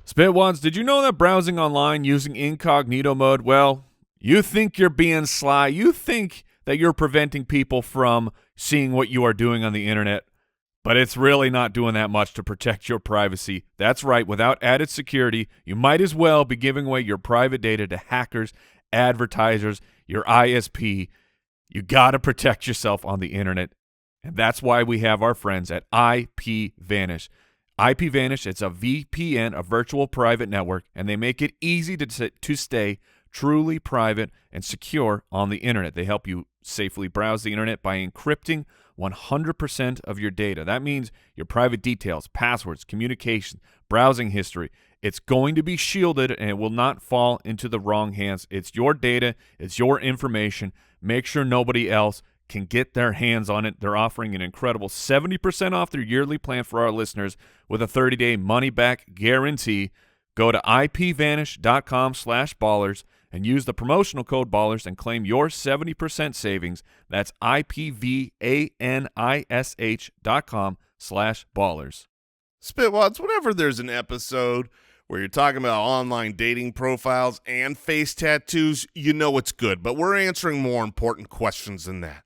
Spitwads, did you know that browsing online using incognito mode, well, you think you're being sly. You think that you're preventing people from seeing what you are doing on the internet, but it's really not doing that much to protect your privacy. That's right. Without added security, you might as well be giving away your private data to hackers, advertisers, your ISP. You got to protect yourself on the internet, and that's why we have our friends at IPVanish. IPVanish, it's a VPN, a virtual private network, and they make it easy to stay truly private and secure on the internet. They help you safely browse the internet by encrypting 100% of your data. That means your private details, passwords, communication, browsing history. It's going to be shielded, and it will not fall into the wrong hands. It's your data. It's your information. Make sure nobody else can get their hands on it. They're offering an incredible 70% off their yearly plan for our listeners with a 30-day money-back guarantee. Go to ipvanish.com/ballers and use the promotional code BALLERS and claim your 70% savings. That's ipvanish.com/ballers. Spitwads, whenever there's an episode where you're talking about online dating profiles and face tattoos, you know it's good, but we're answering more important questions than that.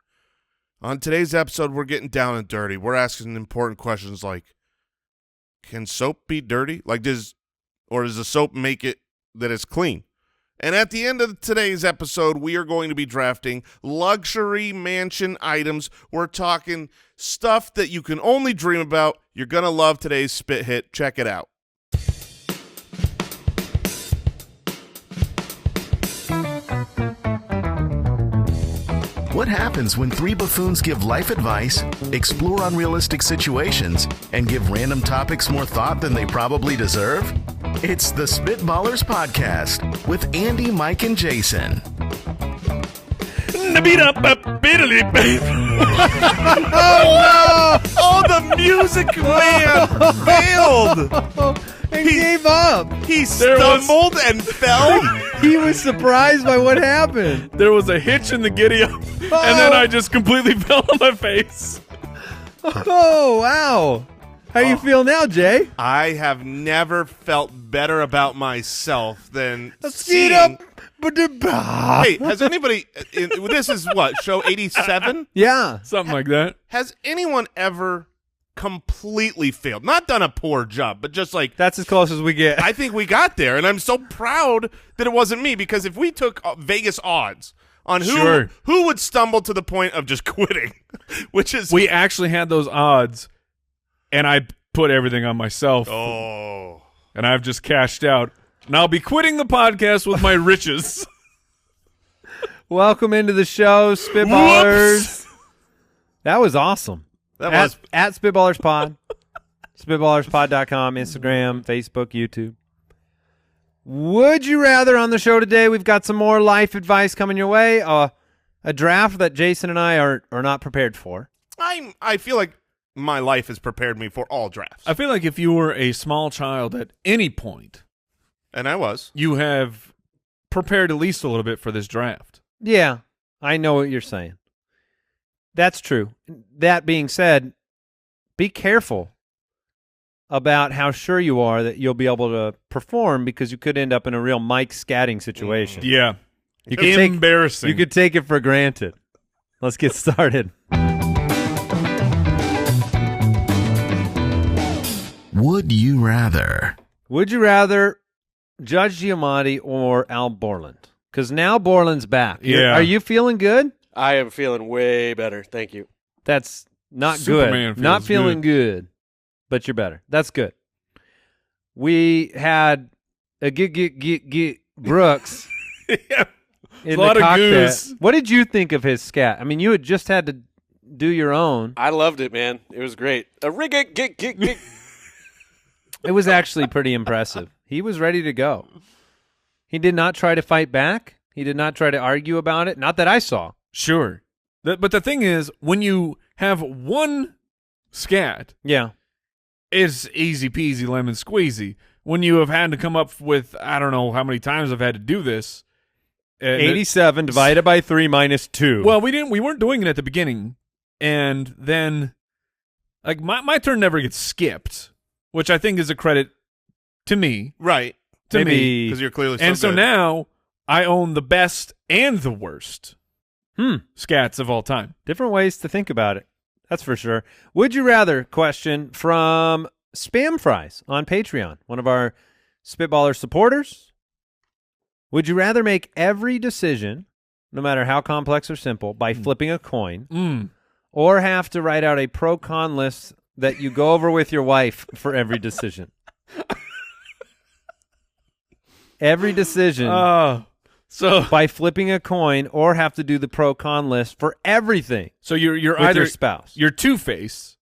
On today's episode, we're getting down and dirty. We're asking important questions like, can soap be dirty? Does the soap make it that it's clean? And at the end of today's episode, we are going to be drafting luxury mansion items. We're talking stuff that you can only dream about. You're going to love today's Spit Hit. Check it out. What happens when three buffoons give life advice, explore unrealistic situations, and give random topics more thought than they probably deserve? It's the Spitballers Podcast with Andy, Mike, and Jason. Oh, no! Oh, the music man failed! He gave up. He stumbled and fell. He was surprised by what happened. There was a hitch in the giddy-up, and then I just completely fell on my face. Oh, wow. How you feel now, Jay? I have never felt better about myself than Speed seeing... up. Hey, has anybody... this is what, show 87? Yeah. Something like that. Has anyone ever completely failed? Not done a poor job, but just like... That's as close as we get. I think we got there, and I'm so proud that it wasn't me, because if we took Vegas odds on who would stumble to the point of just quitting, which is... We actually had those odds, and I put everything on myself. Oh. And I've just cashed out. And I'll be quitting the podcast with my riches. Welcome into the show, Spitballers. That was awesome. That was at Spitballers Pod. Spitballerspod.com, Instagram, Facebook, YouTube. Would you rather on the show today? We've got some more life advice coming your way. A draft that Jason and I are not prepared for. I feel like my life has prepared me for all drafts. I feel like if you were a small child at any point, and I was, you have prepared at least a little bit for this draft. Yeah, I know what you're saying. That's true. That being said, be careful about how sure you are that you'll be able to perform, because you could end up in a real Mike scatting situation. Yeah. You could Embarrassing. You could take it for granted. Let's get started. Would you rather? Would you rather Judge Giamatti or Al Borland? Because now Borland's back. Yeah. Are you feeling good? I am feeling way better. Thank you. That's not Superman good. Not feels feeling good, but you're better. That's good. We had a get Brooks Yeah. in A lot the of cockpit. goose. What did you think of his scat? I mean, you had just had to do your own. I loved it, man. It was great. A rig it. It was actually pretty impressive. He was ready to go. He did not try to fight back. He did not try to argue about it. Not that I saw. Sure. But the thing is, when you have one scat, Yeah. it's easy peasy lemon squeezy. When you have had to come up with, I don't know how many times I've had to do this. 87 divided by 3 minus 2. Well, we weren't doing it at the beginning, and then like my turn never gets skipped, which I think is a credit to me. Right. To Maybe. me. Because you're clearly And so good. now I own the best and the worst scats of all time. Different ways to think about it. That's for sure. Would you rather question from Spam Fries on Patreon, one of our Spitballer supporters? Would you rather make every decision, no matter how complex or simple, by flipping a coin, or have to write out a pro-con list that you go over with your wife for every decision? Every decision So by flipping a coin, or have to do the pro-con list for everything you're with either your spouse. you're Two-Face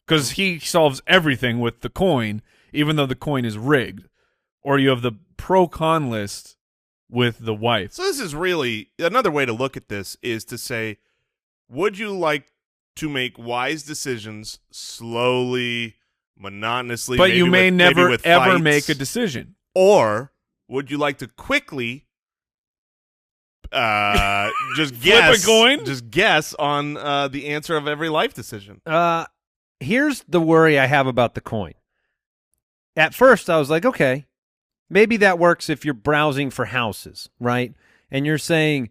because he solves everything with the coin, even though the coin is rigged, or you have the pro-con list with the wife. So this is really another way to look at this is to say, would you like to make wise decisions slowly, monotonously, But maybe you may with- never maybe with ever fights, make a decision. or would you like to quickly just guess a coin? Just guess on the answer of every life decision. Here's the worry I have about the coin. At first, I was like, okay, maybe that works if you're browsing for houses, right? And you're saying,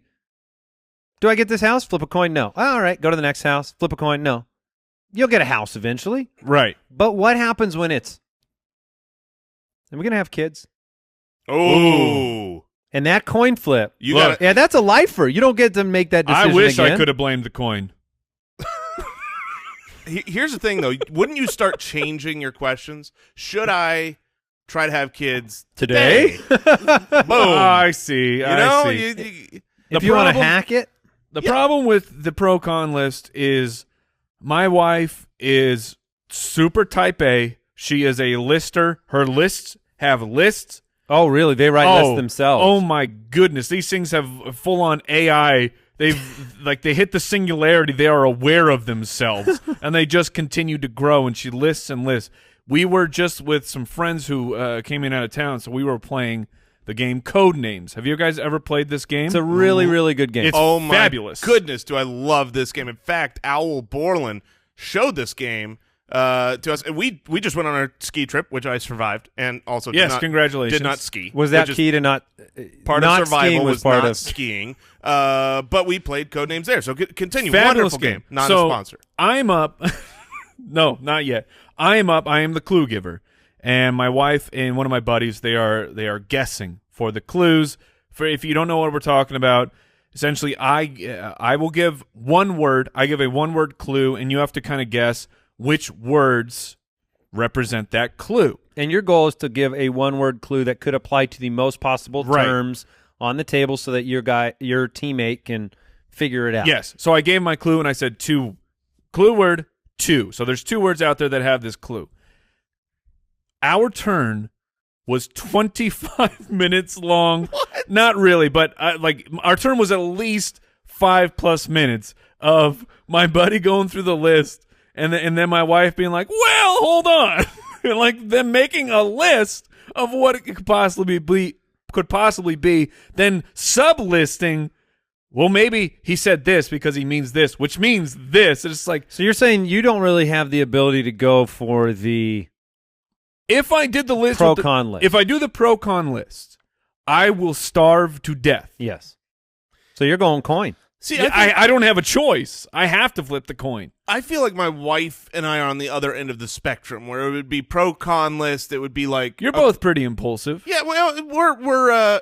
do I get this house? Flip a coin? No. All right, go to the next house. Flip a coin? No. You'll get a house eventually. Right. But what happens when are we going to have kids? Oh, And that coin flip. you Look, got Yeah, that's a lifer. You don't get to make that decision I wish again. I could have blamed the coin. Here's the thing, though. Wouldn't you start changing your questions? Should I try to have kids Today? Boom. I see. You I know, see. If The you want to problem- hack it, The problem with the pro-con list is my wife is super type A. She is a lister. Her lists have lists. oh, really? They write lists themselves. Oh my goodness. These things have full-on AI. They hit the singularity. They are aware of themselves, and they just continue to grow, and she lists and lists. We were just with some friends who came in out of town, so we were playing the game Code Names. Have you guys ever played this game? It's a really, really good game. It's Oh my fabulous. goodness, do I love this game. In fact, Owl Borland showed this game to us. We just went on our ski trip, which I survived, and also Yes, congratulations. did not ski. Was that which is key to not part not of survival skiing was part not of skiing. But we played Codenames there. So continue. Fabulous Wonderful game. Not So, a sponsor. I'm up. No, not yet. I am up. I am the clue giver, and my wife and one of my buddies they are guessing for the clues. For if you don't know what we're talking about, essentially, I will give one word. I give a one-word clue, and you have to kind of guess which words represent that clue. And your goal is to give a one-word clue that could apply to the most possible Right. terms on the table, so that your teammate can figure it out. Yes. So I gave my clue, and I said two. Clue word, two. So there's two words out there that have this clue. Our turn was 25 minutes long. What? Not really, but our turn was at least 5+ minutes of my buddy going through the list, and then my wife being like, "Well, hold on," and like them making a list of what it could possibly be, then sub-listing. Well, maybe he said this because he means this, which means this. It's like, So you're saying you don't really have the ability to go for the if I did the list, with pro-con list. if I do the pro-con list, I will starve to death. Yes. So you're going coin. See, Yeah, I don't have a choice. I have to flip the coin. I feel like my wife and I are on the other end of the spectrum, where it would be pro-con list. It would be like You're both pretty impulsive. Yeah, well, I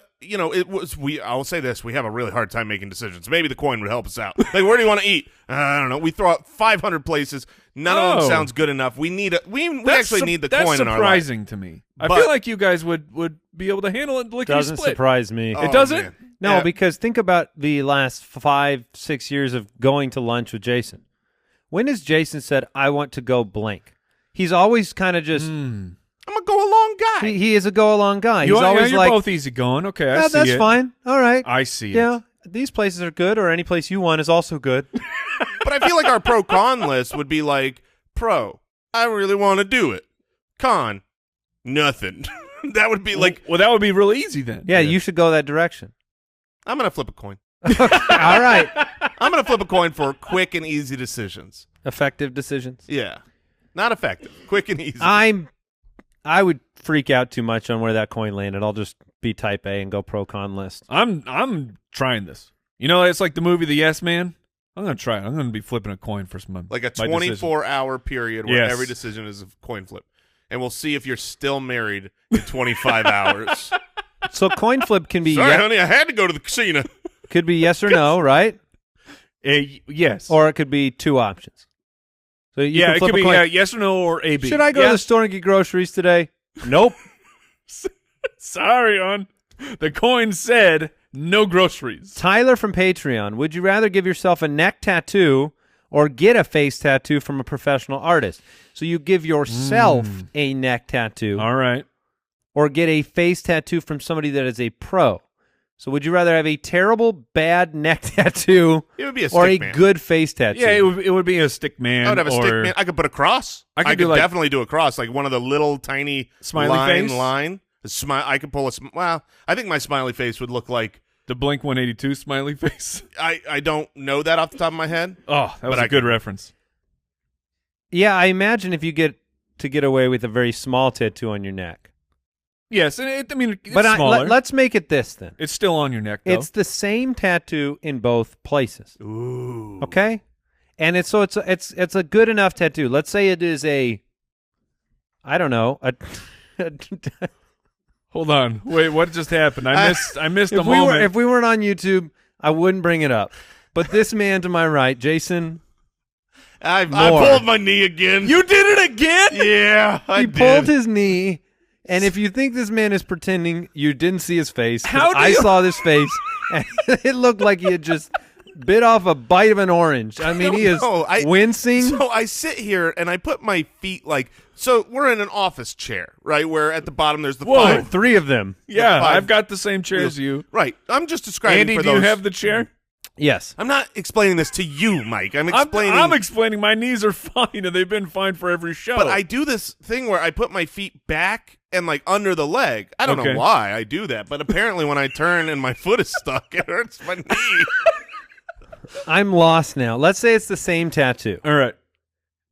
will say this: we have a really hard time making decisions. Maybe the coin would help us out. Like, where do you want to eat? I don't know. We throw out 500 places. None of them Oh. sounds good enough. We need we actually need the that's coin in our life. surprising to me. I But- feel like you guys would be able to handle it lickety Doesn't split. surprise me. Oh, It doesn't? man. No, Yeah. because think about the last 5-6 years of going to lunch with Jason. When has Jason said, "I want to go blank"? He's always kind of just I'm a go along guy. he is a go along guy. He's You're always you're like, both easy going. Okay, I "Yeah, see that's it. fine. All right. I see yeah, it. these places are good, or any place you want is also good." But I feel like our pro-con list would be like, pro, I really want to do it. Con, nothing. That would be like, Well, that would be really easy then. Yeah, you should go that direction. I'm going to flip a coin. All right. I'm going to flip a coin for quick and easy decisions. Effective decisions. Yeah. Not effective. Quick and easy. I'm I would freak out too much on where that coin landed. I'll just be type A and go pro-con list. I'm trying this. You know, it's like the movie The Yes Man. I'm going to try it. I'm going to be flipping a coin for some Like a my decision. 24-hour period where Yes. every decision is a coin flip. And we'll see if you're still married in 25 hours. So coin flip can be Sorry, honey, I had to go to the casino. could be yes or no, right? Yes. Or it could be two options. So you yeah, can it flip could a be coin. yes or no or A, B. Should I go to the store and get groceries today? Nope. Sorry, hon. The coin said no groceries. Tyler from Patreon, would you rather give yourself a neck tattoo or get a face tattoo from a professional artist? So you give yourself a neck tattoo All right. or get a face tattoo from somebody that is a pro. So would you rather have a terrible, bad neck tattoo It would be a or a stick man. good face tattoo? Yeah, it would be a stick man. I would have a or stick man. I could put a cross. I could do could like- definitely do a cross, like one of the little tiny Smiley face? line. I could pull well, I think my smiley face would look like the Blink 182 smiley face. I don't know that off the top of my head. Oh, that was But a good reference. Yeah, I imagine if you get away with a very small tattoo on your neck. Yes, and it's But smaller. let's make it this then. It's still on your neck, though. It's the same tattoo in both places. Ooh. Okay? And it's a good enough tattoo. Let's say it is I don't know, Hold on. Wait, what just happened? I missed a if moment. we weren't on YouTube, I wouldn't bring it up. But this man to my right, Jason, I More. pulled my knee again. You did it again? Yeah, I he did. pulled his knee. And if you think this man is pretending, you didn't see his face. 'cause How do I you- saw this face, and it looked like he had just bit off a bite of an orange. I mean, he is wincing. So I sit here and I put my feet so we're in an office chair, right? Where at the bottom there's the Whoa. five. Three of them. Yeah, five- I've got the same chair as you. Right. I'm just describing Andy, for do those. you have the chair? Yes. I'm not explaining this to you, Mike. I'm explaining. I'm explaining my knees are fine, and they've been fine for every show. But I do this thing where I put my feet back and under the leg. I don't Okay. know why I do that, but apparently when I turn and my foot is stuck, it hurts my knee. I'm lost now. Let's say it's the same tattoo. All right.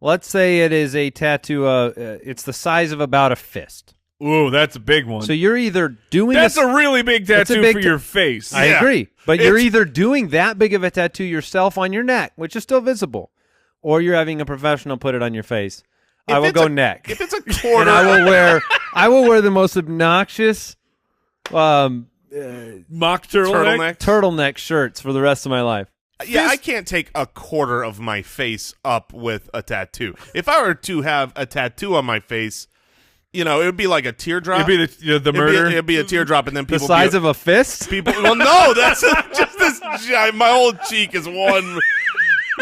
Let's say it is a tattoo. It's the size of about a fist. Ooh, that's a big one. So you're either doing that's a really big That's a tattoo big for ta- your face. I Yeah. agree. But you're It's- either doing that big of a tattoo yourself on your neck, which is still visible, or you're having a professional put it on your face. I If will it's go a- neck. If it's a And quarter, I will wear the most obnoxious Mock turtleneck. turtleneck shirts for the rest of my life. I can't take a quarter of my face up with a tattoo. If I were to have a tattoo on my face, it would be like a teardrop. It'd be the murder. It'd be a teardrop, and then The people size of a fist? people. Well, no, that's just this. My whole cheek is one.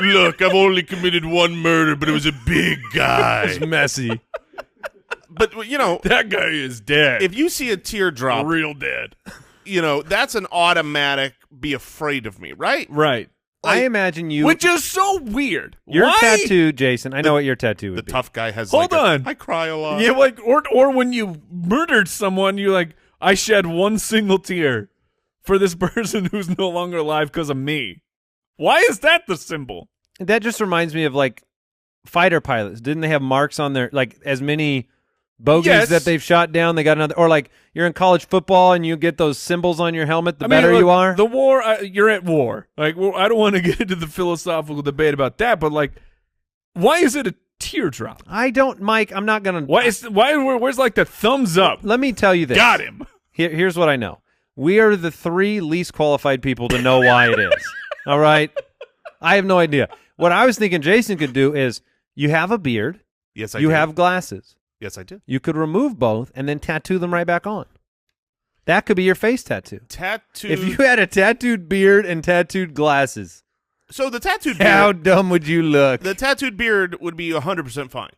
Look, I've only committed one murder, but it was a big guy. It's messy. But that guy is dead. if you see a teardrop, real dead. that's an automatic. Be afraid of me, right? Right. I imagine you. Which is so weird. Your Why? tattoo, Jason. I know what your tattoo The would be. tough guy has. Hold on. I cry a lot. Yeah, or when you murdered someone, you're like, I shed one single tear for this person who's no longer alive because of me. Why is that the symbol? That just reminds me of fighter pilots. Didn't they have marks on their as many bogeys Yes. that they've shot down? They got another, or you're in college football and you get those symbols on your helmet. The better look, you are. The war, you're at war. I don't want to get into the philosophical debate about that, but why is it a teardrop? I don't, Mike. I'm not gonna. Where's the thumbs up? Let me tell you this. Got him. Here's what I know. We are the three least qualified people to know why it is. All right. I have no idea. What I was thinking Jason could do is you have a beard. Yes, I you do. have glasses. Yes, I do. You could remove both and then tattoo them right back on. That could be your face tattoo. Tattoo. If you had a tattooed beard and tattooed glasses, So the tattooed beard. how dumb would you look? The tattooed beard would be 100% fine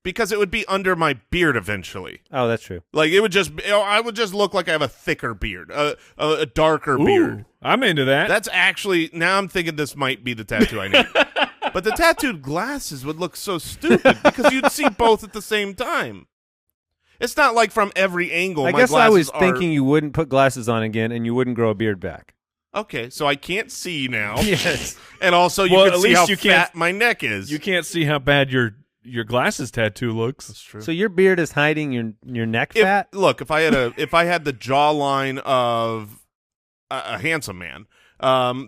because it would be under my beard eventually. Oh, that's true. It would I would just look like I have a thicker beard, a darker beard. Ooh, I'm into that. That's actually, now I'm thinking this might be the tattoo I need. But the tattooed glasses would look so stupid because you'd see both at the same time. It's not like from every angle. I my guess I was glasses are- thinking you wouldn't put glasses on again and you wouldn't grow a beard back. Okay, so I can't see now. Yes. And also you Well, can at see least how you fat can't- my neck is. You can't see how bad your your glasses tattoo looks. That's true. So your beard is hiding your neck fat? Look, if I had the jawline of a handsome man,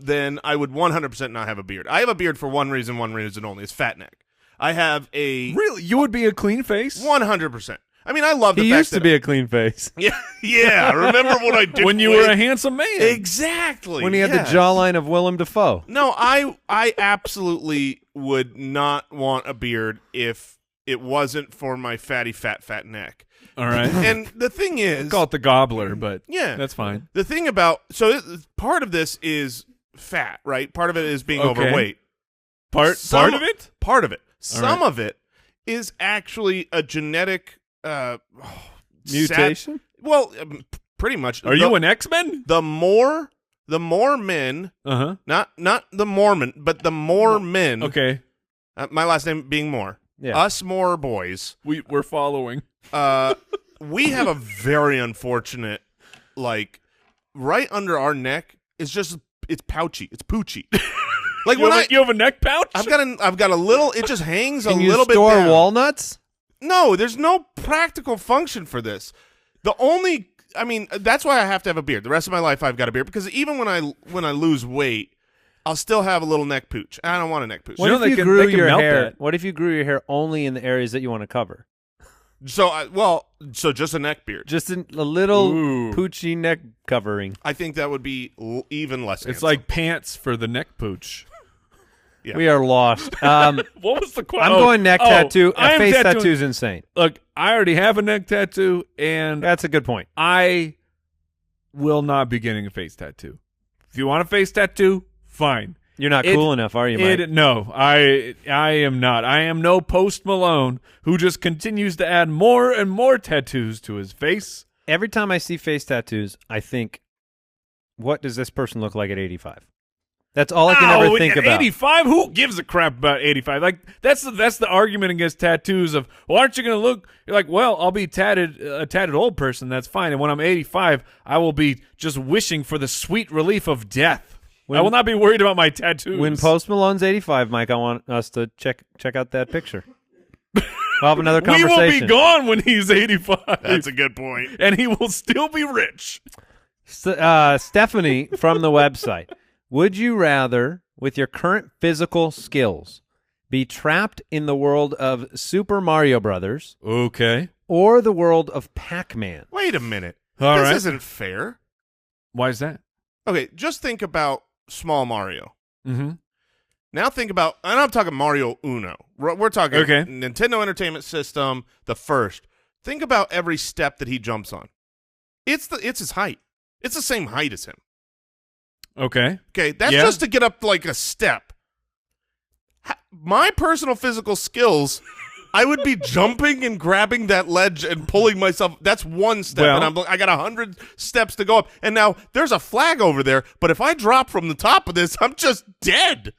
then I would 100% not have a beard. I have a beard for one reason only. It's fat neck. I have a Really? You would be a clean face? 100%. I mean, I love the He fact used to that be a clean face. yeah. Remember what I did When you were a handsome man. exactly When he had yes. the jawline of Willem Dafoe. No, I absolutely would not want a beard if it wasn't for my fatty fat neck. All right. And the thing is, Call it the gobbler, but yeah, that's fine. The thing about part of this is fat, right? Part of it is being Okay. overweight. Part of it? Part of it. All Some right. of it is actually a genetic Mutation? Well, pretty much. Are you an X-Men? The more men, Uh-huh. not the Mormon, but the more men. Okay. My last name being Moore. Yeah. Us Moore boys. We're following. We have a very unfortunate, like, right under our neck is just it's pouchy. It's poochy. Like You have a neck pouch? I've got a little. It just hangs Can a you little bit store down. walnuts? No, there's no practical function for this. That's why I have to have a beard. The rest of my life I've got a beard because even when I lose weight, I'll still have a little neck pooch. I don't want a neck pooch. What know if they you can- grew they can your melt hair? that. What if you grew your hair only in the areas that you want to cover? So just a neck beard. Just a little Ooh. poochy neck covering. I think that would be even less. It's handsome. like pants for the neck pooch. Yeah. We are lost. What was the question? I'm going neck tattoo. I A am face tattooing- tattoo's insane. Look, I already have a neck tattoo, and That's a good point. I will not be getting a face tattoo. If you want a face tattoo, fine. You're not cool enough, are you, Mike? No, I am not. I am no Post Malone who just continues to add more and more tattoos to his face. Every time I see face tattoos, I think, what does this person look like at 85? That's all I can ever think at about. 85? Who gives a crap about 85? Like that's the argument against tattoos of, well, aren't you going to look? You're like, well, I'll be a tatted old person. That's fine. And when I'm 85, I will be just wishing for the sweet relief of death. I will not be worried about my tattoos. When Post Malone's 85, Mike, I want us to check out that picture. We'll have another we conversation. will be gone when he's 85. That's a good point. And he will still be rich. Stephanie from the website. Would you rather, with your current physical skills, be trapped in the world of Super Mario Brothers Okay. or the world of Pac-Man? Wait a minute. All this right. isn't fair. Why is that? Okay, just think about Small Mario. Mm-hmm. Now think about, and I'm talking Mario Uno. We're talking Okay. Nintendo Entertainment System, the first. Think about every step that he jumps on. It's his height. It's the same height as him. Okay. Okay, that's Yeah. just to get up like a step. My personal physical skills, I would be jumping and grabbing that ledge and pulling myself. That's one step, Well- and I got 100 steps to go up. And now there's a flag over there, but if I drop from the top of this, I'm just dead.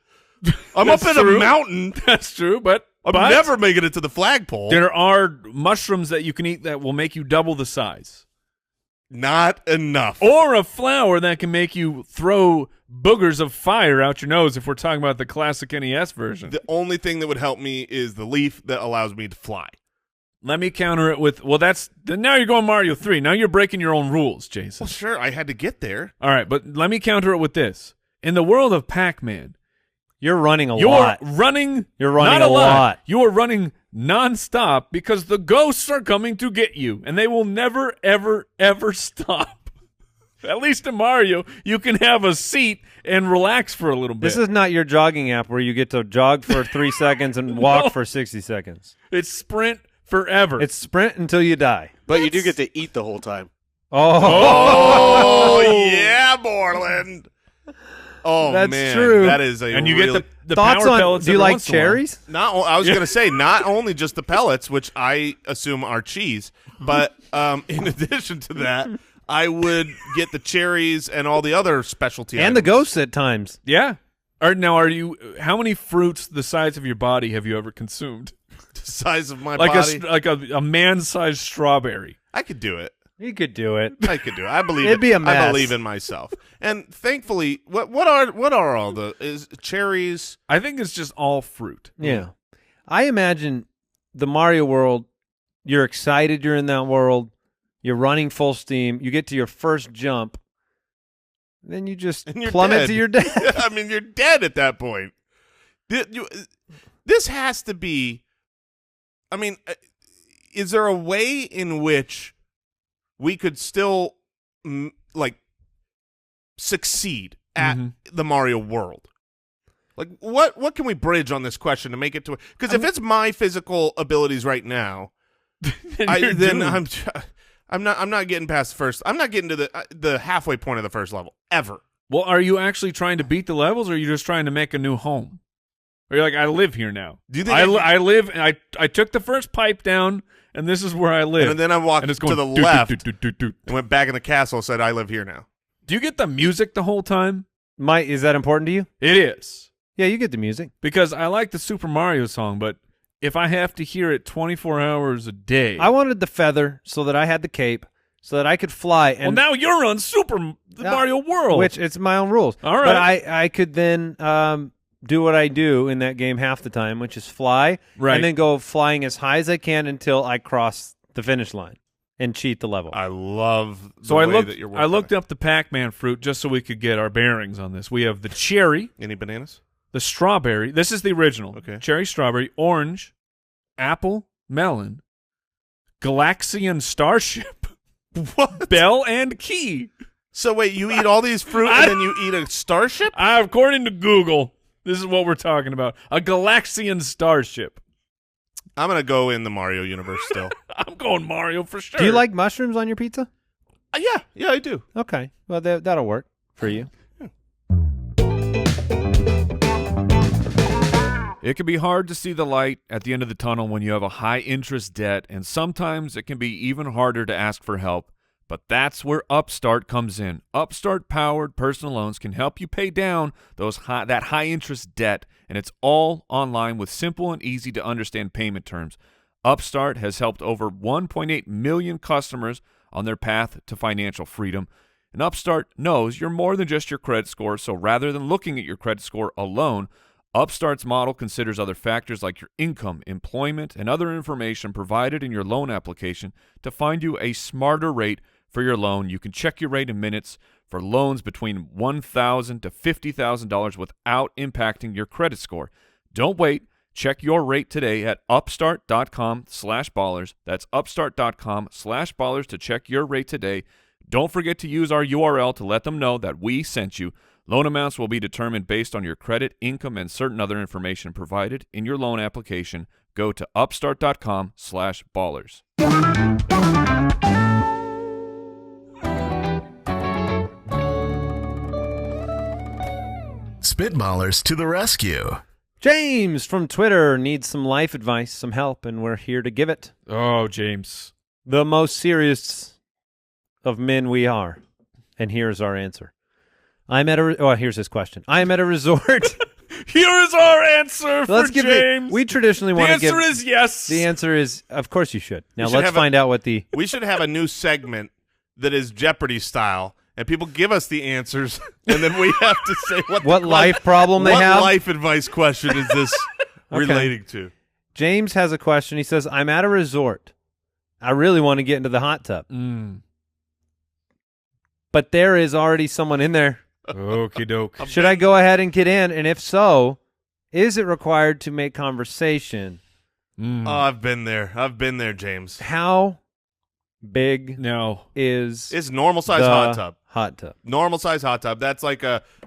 I'm up That's in true. a mountain. That's true, but I'm but never making it to the flagpole. there are mushrooms that you can eat that will make you double the size. Not enough. Or a flower that can make you throw boogers of fire out your nose if we're talking about the classic NES version. The only thing that would help me is the leaf that allows me to fly. Let me counter it with, now you're going Mario 3. Now you're breaking your own rules, Jason. Well, sure, I had to get there. All right, but let me counter it with this. In the world of Pac-Man, You're running a you're lot. running You're running not a lot. You are running nonstop because the ghosts are coming to get you, and they will never, ever, ever stop. At least in Mario, you can have a seat and relax for a little bit. This is not your jogging app where you get to jog for 3 seconds and walk No. for 60 seconds. It's sprint forever. It's sprint until you die. But you do get to eat the whole time. Oh, yeah, Borland. Oh, That's man. true. That is a and you really, get the Thoughts power on? pellets. Do you every like once in a while. cherries? I was going to say, not only just the pellets, which I assume are cheese, but in addition to that, I would get the cherries and all the other specialty And the items. ghosts at times. Yeah. How many fruits the size of your body have you ever consumed? The size of my Like body. a man-sized strawberry. I could do it. You could do it. I could do it. I believe It'd be a I mess. believe in myself. And thankfully, what are all the cherries? I think it's just all fruit. Yeah. I imagine the Mario world, you're excited you're in that world, you're running full steam, you get to your first jump, then you just plummet to your death. I mean, you're dead at that point. This has to be, I mean, is there a way in which we could still, succeed at the Mario world? Like, what can we bridge on this question to make it to? Because if it's my physical abilities right now, I'm not getting past the first. I'm not getting to the halfway point of the first level ever. Well, are you actually trying to beat the levels, or are you just trying to make a new home? Or you're like, I live here now. Do you think I live? I took the first pipe down, and this is where I live. And then I walked to the left and went back in the castle and said, I live here now. Do you get the music the whole time? Is that important to you? It is. Yeah, you get the music. Because I like the Super Mario song, but if I have to hear it 24 hours a day. I wanted the feather so that I had the cape so that I could fly. And well, now you're on Mario World. Which it's my own rules. All right. But I could then do what I do in that game half the time, which is fly, and then go flying as high as I can until I cross the finish line and cheat the level. I love the way that you're working. I looked up the Pac-Man fruit just so we could get our bearings on this. We have the cherry. Any bananas? The strawberry. This is the original. Okay. Cherry, strawberry, orange, apple, melon, Galaxian starship, What? bell, and key. So wait, you eat all these fruit and then you eat a starship? According to Google, this is what we're talking about. A Galaxian starship. I'm going to go in the Mario universe still. I'm going Mario for sure. Do you like mushrooms on your pizza? Yeah, I do. Okay. Well, that'll work for you. It can be hard to see the light at the end of the tunnel when you have a high-interest debt, and sometimes it can be even harder to ask for help. But that's where Upstart comes in. Upstart-powered personal loans can help you pay down that high-interest debt, and it's all online with simple and easy-to-understand payment terms. Upstart has helped over 1.8 million customers on their path to financial freedom. And Upstart knows you're more than just your credit score, so rather than looking at your credit score alone, Upstart's model considers other factors like your income, employment, and other information provided in your loan application to find you a smarter rate for your loan. You can check your rate in minutes for loans between $1,000 to $50,000 without impacting your credit score. Don't wait. Check your rate today at upstart.com/ballers. That's upstart.com/ballers to check your rate today. Don't forget to use our URL to let them know that we sent you. Loan amounts will be determined based on your credit, income, and certain other information provided in your loan application. Go to upstart.com/ballers. Spitballers to the rescue. James from Twitter needs some life advice, some help, and we're here to give it. Oh, James. The most serious of men we are. And here's our answer. Here's his question. I am at a resort. Here is our answer for James. We traditionally want to give. The answer is yes. The answer is, of course you should. Now should let's find out what the. We should have a new segment that is Jeopardy style, and people give us the answers, and then we have to say what life problem they have. What life advice question is this relating to? James has a question. He says, I'm at a resort. I really want to get into the hot tub. But there is already someone in there. Okie doke. Should I go ahead and get in? And if so, is it required to make conversation? Oh, I've been there. James. How big is it's normal size hot tub? Hot tub. Normal size hot tub. That's like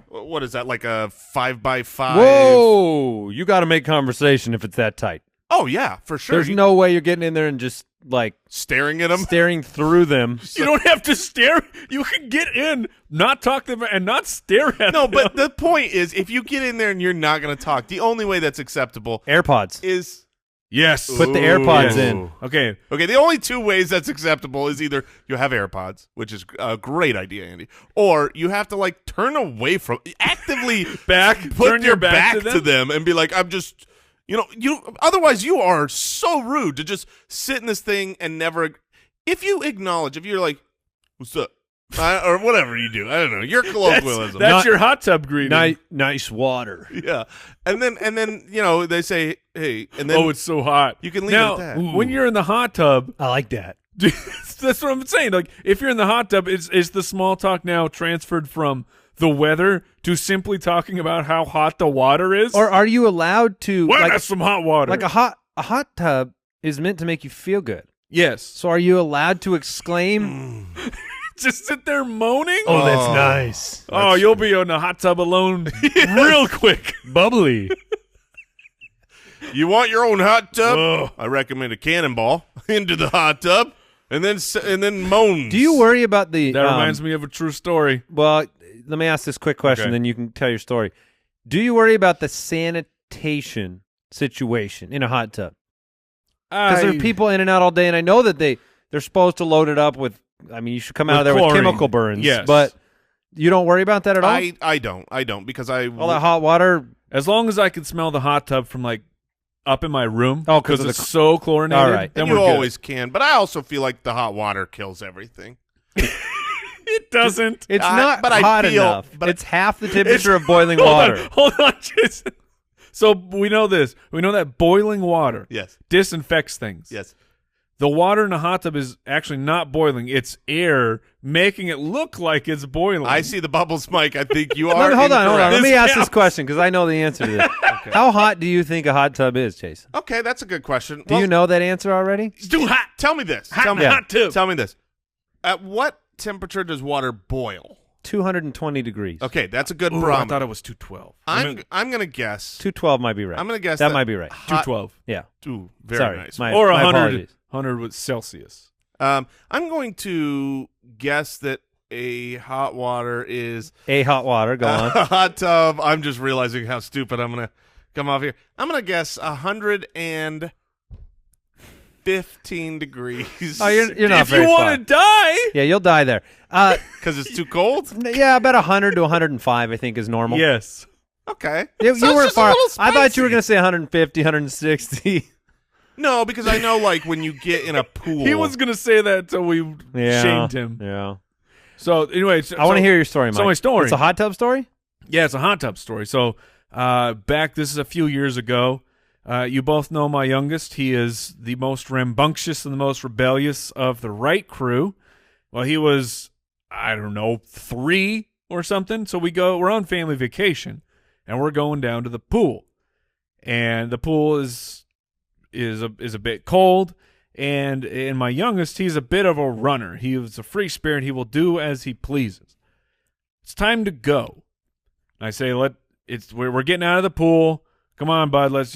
what is that? Like a 5x5? Whoa! You got to make conversation if it's that tight. Oh yeah, for sure. There's no way you're getting in there and just like staring at them, staring through them. You don't have to stare. You can get in, not talk to them, and not stare at them. No, but the point is, if you get in there and you're not going to talk, the only way that's acceptable AirPods is yes. Put the AirPods in. Okay. The only two ways that's acceptable is either you have AirPods, which is a great idea, Andy, or you have to like turn away from actively turn your back to them and be like, I'm just. Otherwise you are so rude to just sit in this thing and never. If you acknowledge, if you're like, "What's up?" or whatever you do. I don't know. Your colloquialism. That's your hot tub greeting. Nice water. Yeah. And then they say, hey, and then It's so hot. you can leave now, it at that. when you're in the hot tub, I like that. that's what I'm saying. Like, if you're in the hot tub, is the small talk now transferred from the weather to simply talking about how hot the water is? Or are you allowed to that's some hot water. like a hot tub is meant to make you feel good. yes. So are you allowed to exclaim, Just sit there moaning? "Oh, that's nice. Oh, you'll be in the hot tub alone real quick. Bubbly." You want your own hot tub? Ugh. I recommend a cannonball into the hot tub and then moans. Do you worry about the That reminds me of a true story. Well, let me ask this quick question, Okay. then you can tell your story. Do you worry about the sanitation situation in a hot tub? Because there are people in and out all day, and I know that they're supposed to load it up with. I mean, you should come out of there with chlorine. chemical burns. Yes. But you don't worry about that at all. I don't because All that hot water. As long as I can smell the hot tub from like up in my room, Oh, 'cause because of it's the so chlorinated. All right. Then you we're good. always can, but I also feel like the hot water kills everything. It doesn't. It's I- not but I hot feel- enough. but- It's half the temperature of boiling Hold on, water. Hold on, Jason. So we know this. We know that boiling water Yes. disinfects things. Yes. The water in a hot tub is actually not boiling. It's air making it look like it's boiling. I see the bubbles, Mike. I think you are. Hold on. incorrect. Let me ask this counts. question because I know the answer to this. How hot do you think a hot tub is, Jason? Okay, that's a good question. Do you know that answer already? It's too hot. Tell me this. Hot Tell in me, the hot tub. Tell me this. At what temperature does water boil? 220 degrees. Okay, that's a good Ooh, I barometer. thought it was 212. I'm gonna guess. 212 might be right. I'm gonna guess that might be right. hot- 212. Yeah. Ooh, very Sorry. nice. Or my 100. apologies. 100 with Celsius. I'm going to guess that a hot water is A hot water. Go on. a hot tub. I'm just realizing how stupid I'm gonna come off here. I'm gonna guess 115 degrees. Oh, you're not If very you far. want to die, Yeah, you'll die there. Because it's too cold. Yeah, about 100 to 105, I think, is normal. yes. Okay, You So it's weren't just a far. little I thought you were spicy. going to say 150, 160. No, because I know like when you get in a pool. He was going to say that until we Yeah. shamed him. Yeah. So, anyway. I want to hear your story, Mike. so my story. It's a hot tub story? Yeah, it's a hot tub story. So, this is a few years ago. You both know my youngest. He is the most rambunctious and the most rebellious of the Wright crew. Well, he was, I don't know, 3 or something. So we're on family vacation, and we're going down to the pool. And the pool is a bit cold. And my youngest, he's a bit of a runner. He is a free spirit. He will do as he pleases. It's time to go. I say, we're getting out of the pool. Come on, bud. Let's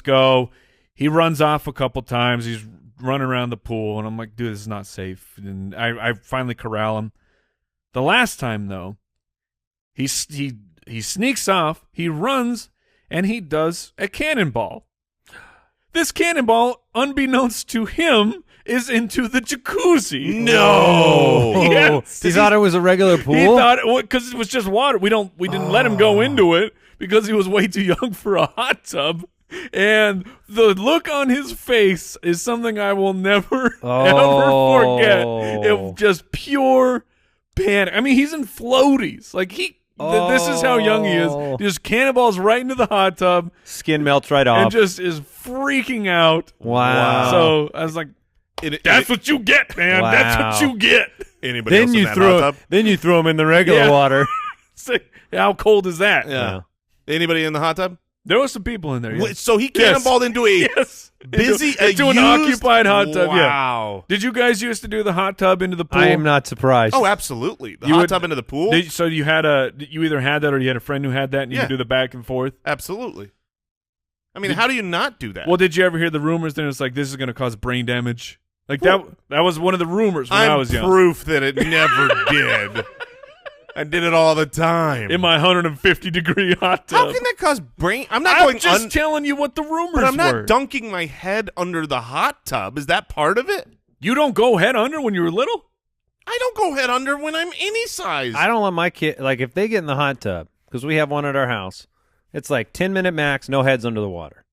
go. He runs off a couple times. He's running around the pool, and I'm like, dude, this is not safe. And I finally corral him. The last time though, he sneaks off. He runs, and he does a cannonball. This cannonball, unbeknownst to him, is into the jacuzzi. No. Yes. He thought it was a regular pool? He thought because it was just water. We didn't let him go into it because he was way too young for a hot tub. And the look on his face is something I will never ever forget. It just pure panic. I mean, he's in floaties. Like this is how young he is. He just cannonballs right into the hot tub Skin melts right and off. just is freaking out. Wow. So I was like, that's what you get, man. Wow. That's what you get. Anybody else then in you that hot tub? throw him in the regular Yeah. water. So, how cold is that? Yeah. Anybody in the hot tub? There was some people in there. Wait, Yes. so he cannonballed into a Yes. busy, into an used- occupied hot tub. Yeah. Wow. Did you guys used to do the hot tub into the pool? I am not surprised. Oh, absolutely. The You hot would- tub into the pool? So you either had that or you had a friend who had that, and you Yeah. could do the back and forth. Absolutely. I mean, how do you not do that? Well, did you ever hear the rumors? Then it's like this is going to cause brain damage. Like that was one of the rumors when I was young. proof that it never did. I did it all the time. In my 150-degree hot tub. How can that cause brain? I'm not I'm going just telling you what the rumors but I'm not were. dunking my head under the hot tub. Is that part of it? You don't go head under when you were little? I don't go head under when I'm any size. I don't let my kid, like, if they get in the hot tub, because we have one at our house, it's like 10-minute max, no heads under the water.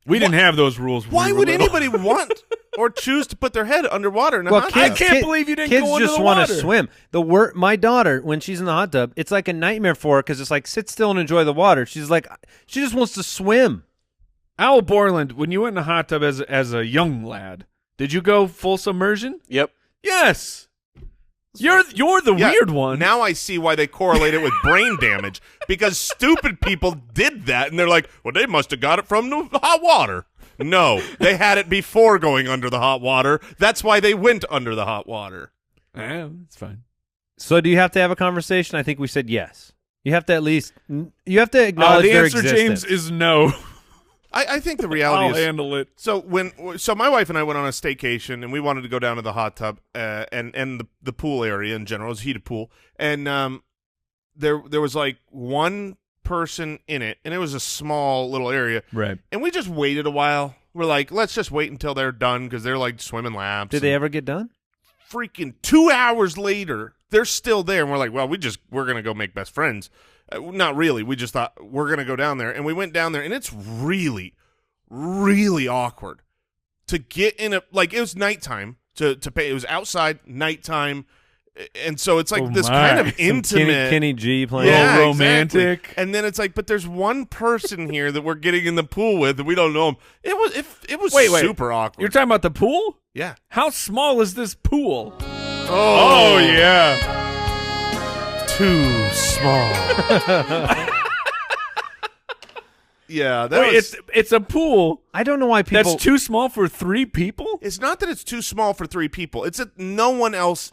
We didn't have those rules. When Why we were would little. anybody want? or choose to put their head underwater in a Well, hot I tub. can't believe you didn't kids go under just the want water. to swim. My daughter, when she's in the hot tub, it's like a nightmare for her because it's like sit still and enjoy the water. She's like, she just wants to swim. Al Borland, when you went in the hot tub as a young lad, did you go full submersion? Yep. Yes. You're the Yeah, weird one. Now I see why they correlate it with brain damage, because stupid people did that, and they're like, well, they must have got it from the hot water. No, they had it before going under the hot water. That's why they went under the hot water. Yeah, it's fine. So do you have to have a conversation? I think we said yes. You have to at least you have to acknowledge The their answer, existence. James, is no. I think the reality I'll is handle it. so my wife and I went on a staycation, and we wanted to go down to the hot tub and the pool area in general. It was a heated pool, and there was like one person in it, and it was a small little area, Right. and we just waited a while. We're like, let's just wait until they're done, because they're like swimming laps. Did they ever get done? Freaking 2 hours later, they're still there, and we're like, well, we're gonna go make best friends. Not really. We just thought we're gonna go down there, and we went down there, and it's really, really awkward to get in it was nighttime to pay. It was outside, nighttime, and so it's like this kind of Some intimate. Kenny G playing. Yeah, Little exactly. romantic. And then it's like, but there's one person here that we're getting in the pool with, and we don't know him. It was Wait. super awkward. You're talking about the pool? Yeah. How small is this pool? Oh, yeah. too small. Yeah, that Wait, was. it's a pool I don't know why people. that's too small for 3 people? It's not that it's too small for 3 people. It's that no one else.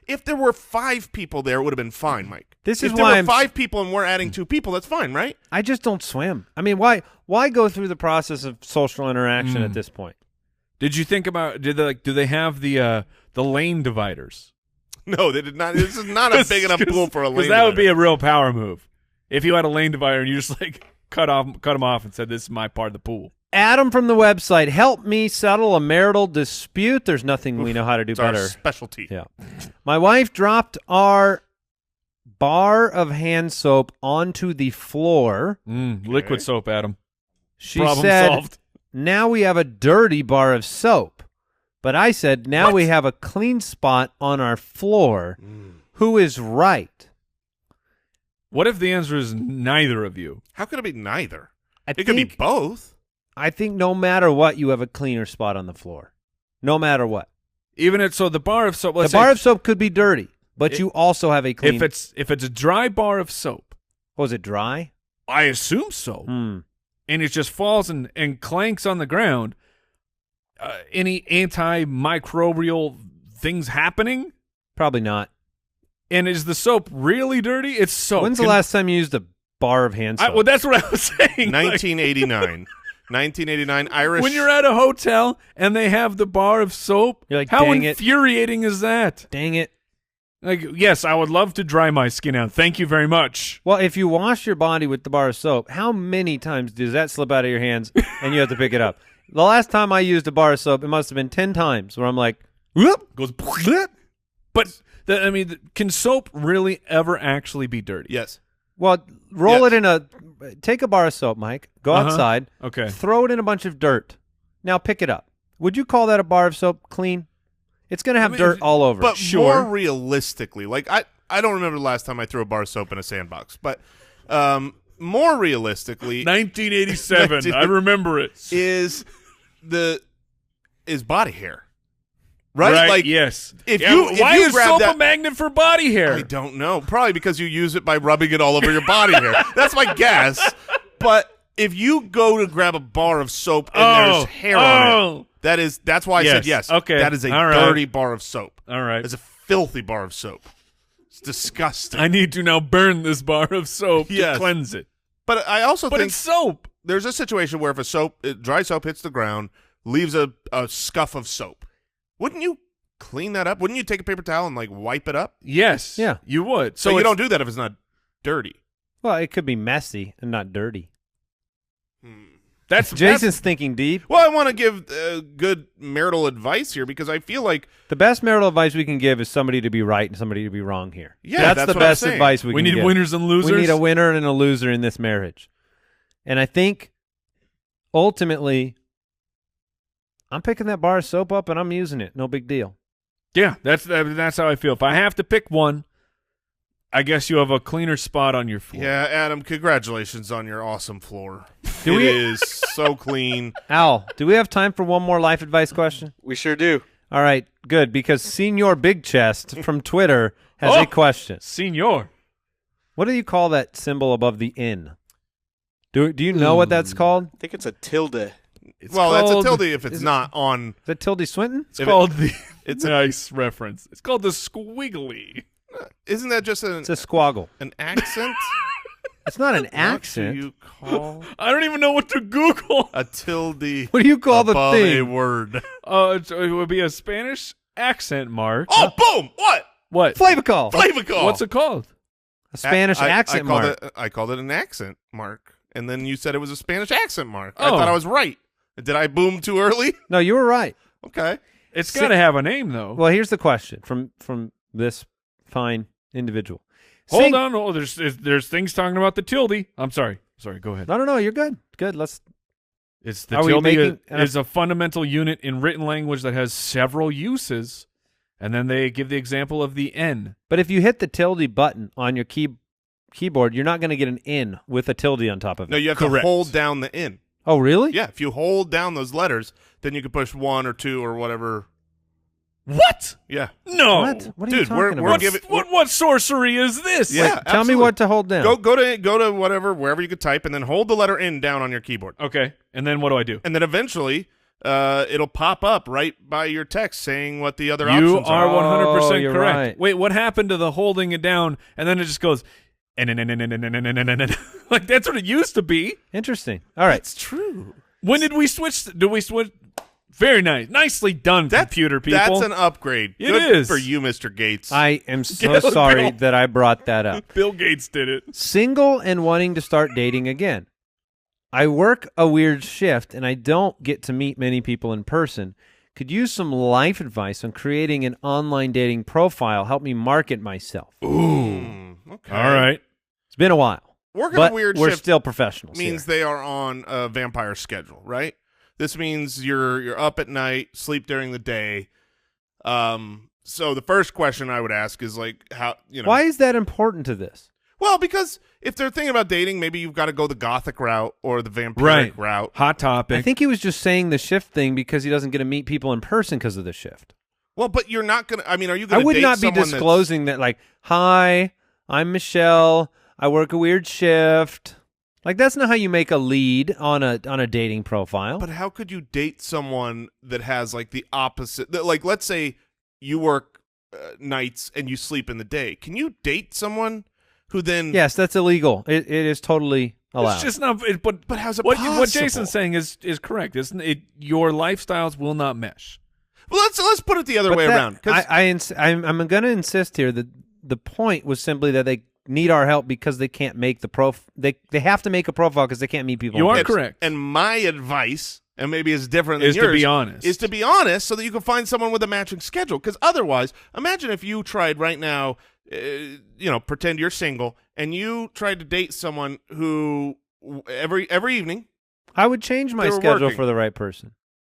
If there were 5 people there, it would have been fine, Mike. This if is there why were I'm- 5 people and we're adding 2 people, that's fine, right? I just don't swim. I mean, why go through the process of social interaction at this point? Did you think about do they have the lane dividers? No, they did not. This is not a big enough pool for a lane. Because that would be divider. a real power move. If you had a lane divider and you just cut them off and said, "This is my part of the pool." Adam from the website, help me settle a marital dispute. There's nothing we know how to do It's our better. specialty. Yeah. My wife dropped our bar of hand soap onto the floor. Liquid soap, Adam. She Problem said, solved. now we have a dirty bar of soap. But I said, now we have a clean spot on our floor. Who is right? What if the answer is neither of you? How could it be neither? I It could be think- both. I think no matter what, you have a cleaner spot on the floor. No matter what. Even if so, the bar of soap. Let's The bar say of soap could be dirty, but you also have a clean. if it's a dry bar of soap, Was it dry? I assume so, Hmm. and it just falls and clanks on the ground. Any antimicrobial things happening? Probably not. And is the soap really dirty? It's soap. When's the last time you used a bar of hand soap? Well, that's what I was saying. 1989. 1989 Irish. When you're at a hotel and they have the bar of soap, You're like, how "Dang it." infuriating is that? Dang it. Like, yes, I would love to dry my skin out. Thank you very much. Well, if you wash your body with the bar of soap, how many times does that slip out of your hands and you have to pick it up? The last time I used a bar of soap, it must have been 10 times where I'm like, whoop, Goes, but can soap really ever actually be dirty? Yes. well, roll it in take a bar of soap, Mike, go Uh-huh. outside, Okay. throw it in a bunch of dirt. Now pick it up. Would you call that a bar of soap clean? It's going to have dirt all over But it. more realistically, like I don't remember the last time I threw a bar of soap in a sandbox, but more realistically 1987. I remember it. is body hair. Right? Like yes. if why you is grab soap that, a magnet for body hair? I don't know. Probably because you use it by rubbing it all over your body hair. That's my guess. But if you go to grab a bar of soap and there's hair on it, that's why I said yes. Okay. That is a All right. dirty bar of soap. All right. It's a filthy bar of soap. It's disgusting. I need to now burn this bar of soap Yes. to cleanse it. But I also But think it's soap. there's a situation where if dry soap hits the ground, leaves a scuff of soap, wouldn't you clean that up? Wouldn't you take a paper towel and wipe it up? Yes. Yeah. You would. So you it's- don't do that if it's not dirty. Well, it could be messy and not dirty. That's Jason's thinking deep. Well, I want to give good marital advice here because I feel like The best marital advice we can give is somebody to be right and somebody to be wrong here. Yeah, that's that's the what I'm best saying. advice we we can need give. winners and losers. We need a winner and a loser in this marriage. And I think ultimately I'm picking that bar of soap up and I'm using it. No big deal. Yeah, that's how I feel. If I have to pick one, I guess you have a cleaner spot on your floor. Yeah, Adam, congratulations on your awesome floor. Do It we- is so clean. Al, do we have time for one more life advice question? We sure do. All right, good, because Senior Big Chest from Twitter has a question. Senor. What do you call that symbol above the N? Do you know what that's called? I think it's a tilde. Well, that's a called- tilde if it's is it- not on. Is that Tildy Swinton? It's called the. it's It's a nice reference. It's called the squiggly. Isn't that just It's a squoggle. an accent? It's not an What accent. do you call I don't even know what to Google. a tilde What do you call the above a thing? word? It would be a Spanish accent mark. Oh, boom! What? What? Flavacol. Flavacol. What's it called? A Spanish accent mark. I called it an accent mark, and then you said it was a Spanish accent mark. I Oh. thought I was right. Did I boom too early? No, you were right. Okay. It's got to have a name though. Well, here's the question from this fine individual. Hold on. Oh, there's things talking about the tilde. I'm sorry. Sorry. Go ahead. No, you're good. Good. Let's. It's the Are we tilde making is a fundamental unit in written language that has several uses, and then they give the example of the N. But if you hit the tilde button on your keyboard, you're not going to get an N with a tilde on top of it. No, you have Correct. to hold down the N. Oh, really? Yeah, if you hold down those letters, then you can push 1 or 2 or whatever. What? Yeah. No. What are you Dude, we're talking we're about? giving. What sorcery is this? Yeah, Wait, tell me absolutely. what to hold down. Go to wherever you could type, and then hold the letter N down on your keyboard, Okay. And then what do I do? and then eventually, it'll pop up right by your text saying what the other You options are are. 100% Oh, you're correct. right. Wait, what happened to the holding it down and then it just goes like that's what it used to be. Interesting. All right. It's true. When did we switch? Did we switch? Very nice. Nicely done, computer people. That's an upgrade. It Good is. for you, Mr. Gates. I am so Yeah, sorry Bill. that I brought that up. Bill Gates did it. Single and wanting to start dating again. I work a weird shift and I don't get to meet many people in person. Could use some life advice on creating an online dating profile. Help me market myself. Okay. All right. It's been a while, Working but a weird we're shift still professionals. means here. they are on a vampire schedule, right? This means you're up at night, sleep during the day. So the first question I would ask is like, how Why is that important to this? Well, because if they're thinking about dating, maybe you've got to go the gothic route or the vampiric route. Hot topic. I think he was just saying the shift thing because he doesn't get to meet people in person because of the shift. Well, but you're not gonna. I mean, are you I gonna? would date not be someone disclosing that, like, hi, I'm Michelle. I work a weird shift. Like, that's not how you make a lead on a dating profile. But how could you date someone that has like the opposite? Like, let's say you work nights and you sleep in the day. Can you date someone who then? Yes, that's illegal. It is totally allowed. it's just not. But how's it what possible? Jason's saying is correct. Isn't it? Your lifestyles will not mesh. Well, let's put it the other But way that- around. 'Cause- I'm going to insist here that the point was simply that they need our help because they can't make the they have to make a profile because they can't meet people. You in are person. correct. And my advice, and maybe it's different than Is to yours, be honest. is to be honest so that you can find someone with a matching schedule. Because otherwise, imagine if you tried right now, pretend you're single, and you tried to date someone who every evening. I would change my They were schedule working. for the right person.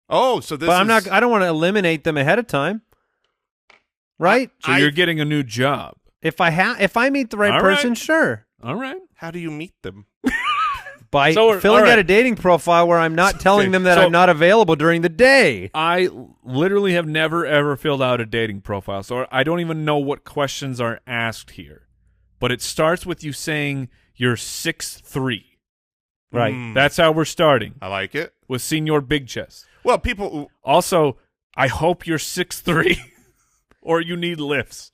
Oh, so this But is. I'm not. I don't want to eliminate them ahead of time. Right? So you're getting a new job. If I meet the right All person, right. sure. All right. How do you meet them? By So, filling all right. out a dating profile where I'm not telling Okay, them that so- I'm not available during the day. I literally have never ever filled out a dating profile, so I don't even know what questions are asked here. But it starts with you saying you're 6'3". Right. Mm, That's how we're starting I like it. with Senior Big Chest. Well, people. Also, I hope you're 6'3", or you need lifts.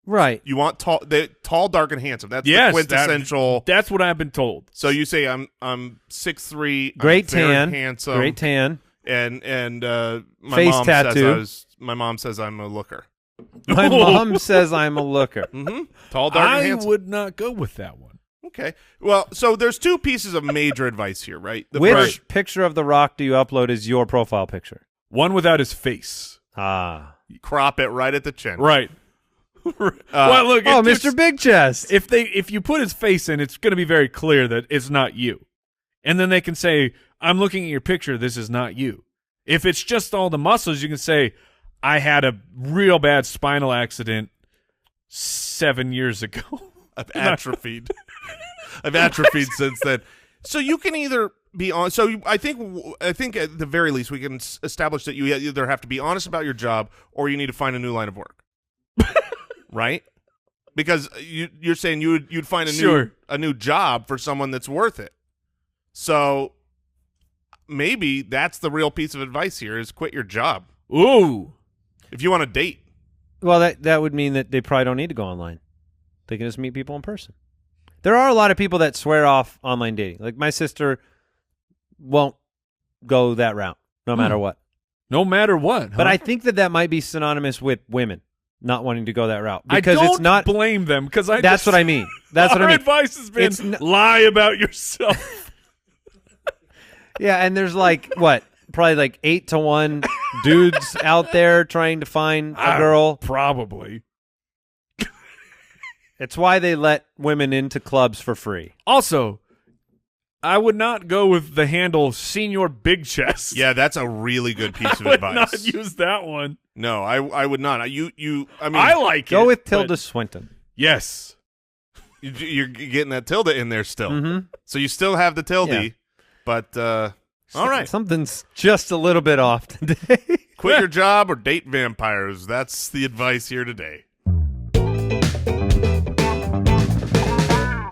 Right. You want tall, dark, and handsome. That's Yes, the quintessential. That's what I've been told. So you say I'm 6'3", Great I'm very tan. handsome, Great tan. and my Face mom tattoo. my mom says I'm a looker. My mom says I'm a looker. Mm-hmm. Tall, dark, and I handsome. would not go with that one. Okay. Well, so there's two pieces of major advice here, right? The Which first- picture of The Rock do you upload as your profile picture? One without his face. Ah. crop it right at the chin. Right. Well, look. Oh, it's- Mr. Big Chest. If you put his face in, it's going to be very clear that it's not you. And then they can say, I'm looking at your picture. This is not you. If it's just all the muscles, you can say, I had a real bad spinal accident 7 years ago. I've atrophied. I've atrophied since then. So you can either be on. So I think at the very least we can establish that you either have to be honest about your job or you need to find a new line of work, right? Because you're saying you'd find a new job for someone that's worth it. So maybe that's the real piece of advice here: is quit your job. Ooh, if you want to date. Well, that would mean that they probably don't need to go online. They can just meet people in person. There are a lot of people that swear off online dating. Like my sister won't go that route no matter what. No matter what. Huh? But I think that might be synonymous with women not wanting to go that route. Because I don't it's not blame them because That's what I mean. That's what I mean. Our advice has been lie about yourself. Yeah, and there's probably 8 to 1 dudes out there trying to find a girl. Probably. It's why they let women into clubs for free. Also, I would not go with the handle Senior Big Chest. Yeah, that's a really good piece of I would advice. not use that one. No, I would not. I mean, I like go it. with Tilda Swinton. Yes. You're getting that tilde in there still. Mm-hmm. So you still have the tilde, Yeah. but all right. Something's just a little bit off today. Quit your job or date vampires. That's the advice here today.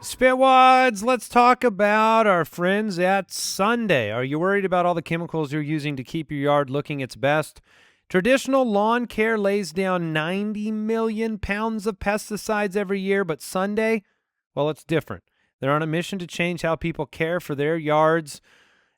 Spitwads, let's talk about our friends at Sunday. Are you worried about all the chemicals you're using to keep your yard looking its best? Traditional lawn care lays down 90 million pounds of pesticides every year, but Sunday, well, it's different. They're on a mission to change how people care for their yards.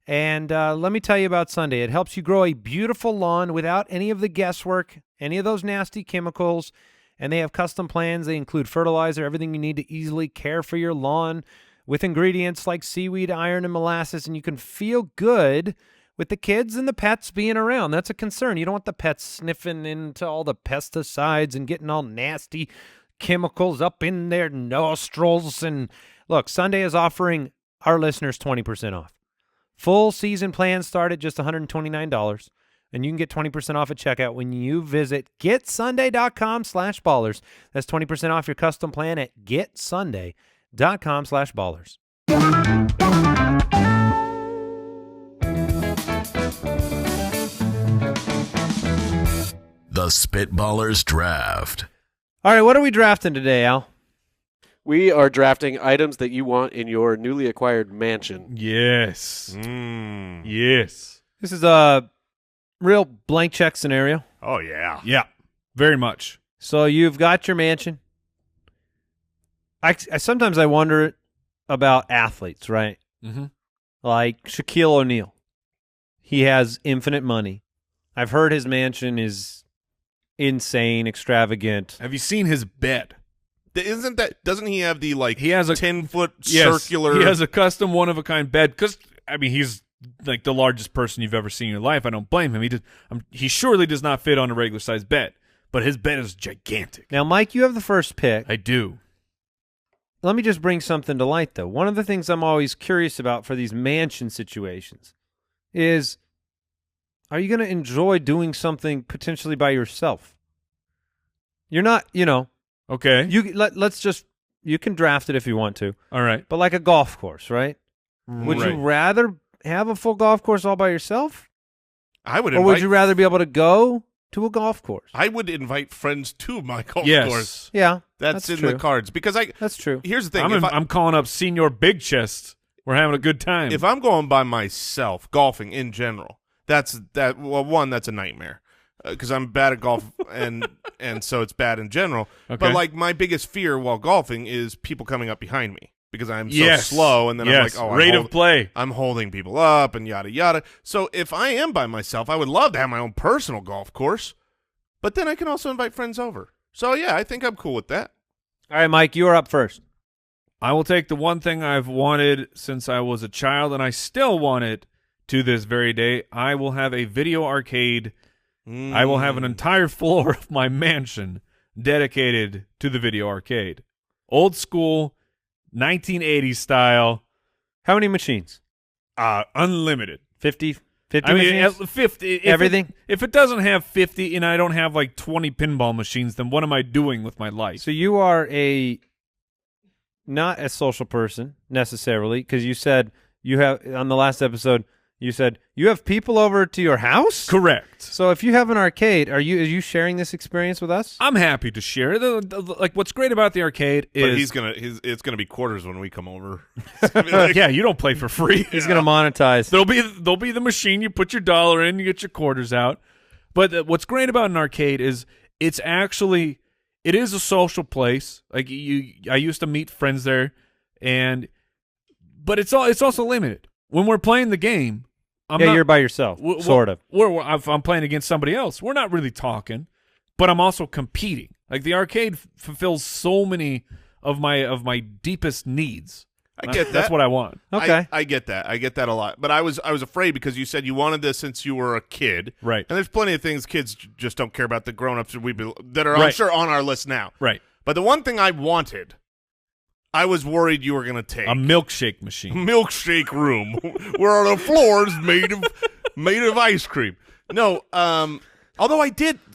And let me tell you about Sunday. It helps you grow a beautiful lawn without any of the guesswork, any of those nasty chemicals. And they have custom plans. They include fertilizer, everything you need to easily care for your lawn with ingredients like seaweed, iron, and molasses. And you can feel good with the kids and the pets being around. That's a concern. You don't want the pets sniffing into all the pesticides and getting all nasty chemicals up in their nostrils. And look, Sunday is offering our listeners 20% off. Full season plans start at just $129. And you can get 20% off at checkout when you visit getsunday.com/ballers. That's 20% off your custom plan at getsunday.com/ballers. The Spitballers Draft. All right, what are we drafting today, Al? We are drafting items that you want in your newly acquired mansion. Yes. Yes. This is a real blank check scenario. Oh, yeah. Yeah. Very much. So you've got your mansion. I sometimes I wonder about athletes, right? Mm-hmm. Like Shaquille O'Neal. He has infinite money. I've heard his mansion is insane, extravagant. Have you seen his bed? Doesn't he have the he has a 10-foot yes, circular? He has a custom one-of-a-kind bed because, I mean, he's like the largest person you've ever seen in your life. I don't blame him. He surely does not fit on a regular-sized bed, but his bed is gigantic. Now, Mike, you have the first pick. I do. Let me just bring something to light, though. One of the things I'm always curious about for these mansion situations is, are you going to enjoy doing something potentially by yourself? You're not, Okay. let's just, you can draft it if you want to. All right. But like a golf course, right? Would you rather have a full golf course all by yourself? I would. Or would you rather be able to go to a golf course? I would invite friends to my golf Yes. course. Yeah, That's in true. the cards because That's true. Here's the thing. I'm calling up Senior Big Chest. We're having a good time. If I'm going by myself, golfing in general, that's a nightmare because I'm bad at golf and so it's bad in general. Okay. But like my biggest fear while golfing is people coming up behind me because I'm so Yes. slow and then I'm like, rate of play. I'm holding people up and yada yada. So if I am by myself, I would love to have my own personal golf course, but then I can also invite friends over. So yeah, I think I'm cool with that. All right, Mike, you are up first. I will take the one thing I've wanted since I was a child, and I still want it to this very day. I will have a video arcade. I will have an entire floor of my mansion dedicated to the video arcade. Old school, 1980s style, How many machines? unlimited. 50 50 I mean, machines? 50. Everything? If it doesn't have 50 and I don't have like 20 pinball machines, then what am I doing with my life? So you are not a social person necessarily, because you said you have on the last episode. You said you have people over to your house? Correct. So if you have an arcade, are you sharing this experience with us? I'm happy to share. Like, what's great about the arcade is It's gonna be quarters when we come over. It's gonna be like, yeah, you don't play for free. He's going to monetize. There'll be the machine. You put your dollar in, you get your quarters out. But what's great about an arcade is it is a social place. Like I used to meet friends there, but it's also limited. When we're playing the game, you're by yourself, sort of. If I'm playing against somebody else, we're not really talking, but I'm also competing. Like the arcade fulfills so many of my deepest needs. I get that. That's what I want. Okay. I get that. I get that a lot. But I was afraid because you said you wanted this since you were a kid. Right. And there's plenty of things kids just don't care about the grown-ups that are, I'm Right. sure, on our list now. Right. But the one thing I wanted, I was worried you were going to take. A milkshake machine. Milkshake room where the floor is made of ice cream. No, although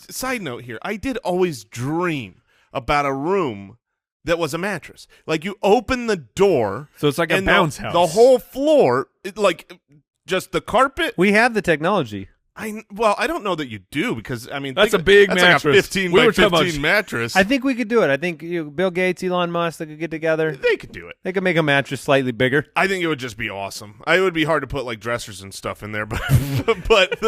side note here, I did always dream about a room that was a mattress. Like you open the door. So it's like a and bounce house. The whole floor, just the carpet. We have the technology. I don't know that you do because, I mean. That's a big that's mattress. Like a 15 We by were talking about 15 mattress. I think we could do it. I think Bill Gates, Elon Musk, they could get together. They could do it. They could make a mattress slightly bigger. I think it would just be awesome. It would be hard to put like dressers and stuff in there, but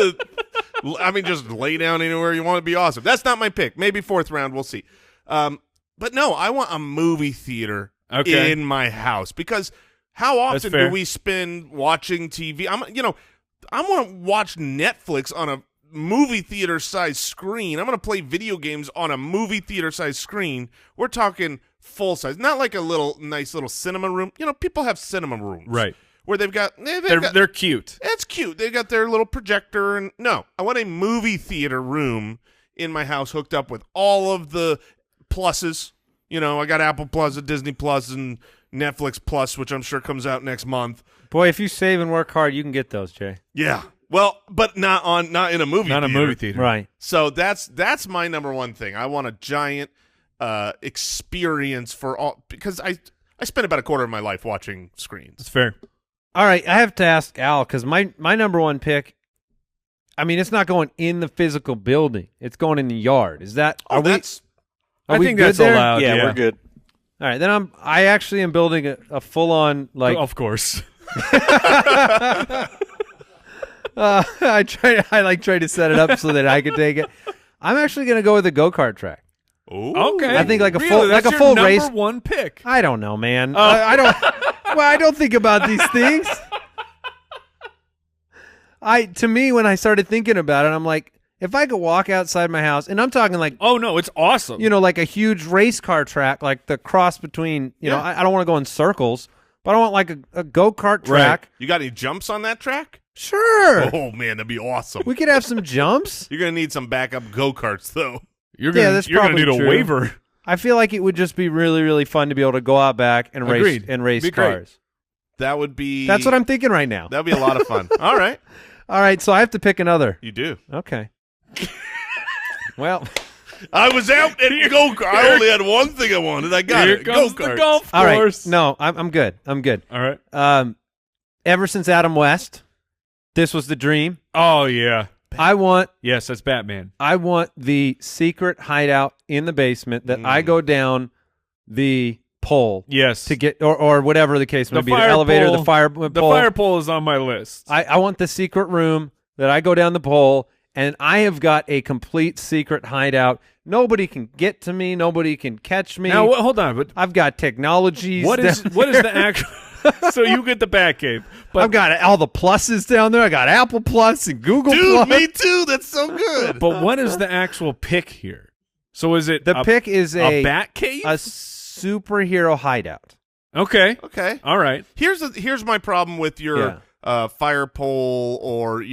just lay down anywhere you want to be awesome. That's not my pick. Maybe fourth round, we'll see. But no, I want a movie theater in my house because how often do we spend watching TV? I want to watch Netflix on a movie theater size screen. I'm going to play video games on a movie theater size screen. We're talking full size, not like a nice little cinema room. People have cinema rooms, Right. Where they're cute. It's cute. They've got their little projector, and no, I want a movie theater room in my house hooked up with all of the pluses. I got Apple Plus, and Disney Plus, and Netflix Plus, which I'm sure comes out next month. Boy, if you save and work hard, you can get those, Jay. Yeah. Well, but not in a movie theater. Not a movie theater. Right. So that's my number one thing. I want a giant experience for all, because I spent about a quarter of my life watching screens. That's fair. All right, I have to ask Al, because my number one pick, I mean, it's not going in the physical building. It's going in the yard. Is that I I we think good that's there? allowed. Yeah, we're good. All right, then I actually am building a full-on, like, Of course. I try to set it up so that I could take it. I'm actually going to go with a go-kart track. Ooh. Okay. I think like a Really? full That's like a your full number race. one pick. I don't know, man. I don't. Well, I don't think about these things. To me, when I started thinking about it, I'm like, if I could walk outside my house, and I'm talking like, Oh no, it's awesome. like a huge race car track, like the cross between, I don't want to go in circles, but I want like a go-kart track. You got any jumps on that track? Sure. Oh man, that'd be awesome. We could have some jumps. You're gonna need some backup go-karts though. You're Yeah, gonna that's you're gonna probably need a true. waiver. I feel like it would just be really, really fun to be able to go out back and Agreed. race Be great. cars. That would be. That's what I'm thinking right now. That'd be a lot of fun. All right, All right, so I have to pick another. you do. Okay. Well, I was out at go-kart. I only had one thing I wanted. I got Here it. comes the Go-karts. golf all right. course. No, I'm good. I'm good. All right. Ever since Adam West, this was the dream. Oh yeah. I want Yes, that's Batman. the secret hideout in the basement that I go down the pole Yes. to get, or whatever the case may The be, the fire elevator, pole- the fire The pole. fire pole is on my list. I want the secret room that I go down the pole, and I have got a complete secret hideout. Nobody can get to me. Nobody can catch me. Now hold on, but I've got technologies. what is down the there. actual? So you get the Batcave, but I've got all the pluses down there. I got Apple Plus and Google Dude, Plus. me too. That's so good. but what is the actual pick here? So is it The pick is a a Batcave? superhero hideout. Okay, Okay. all right. Here's my problem with your fire pole, or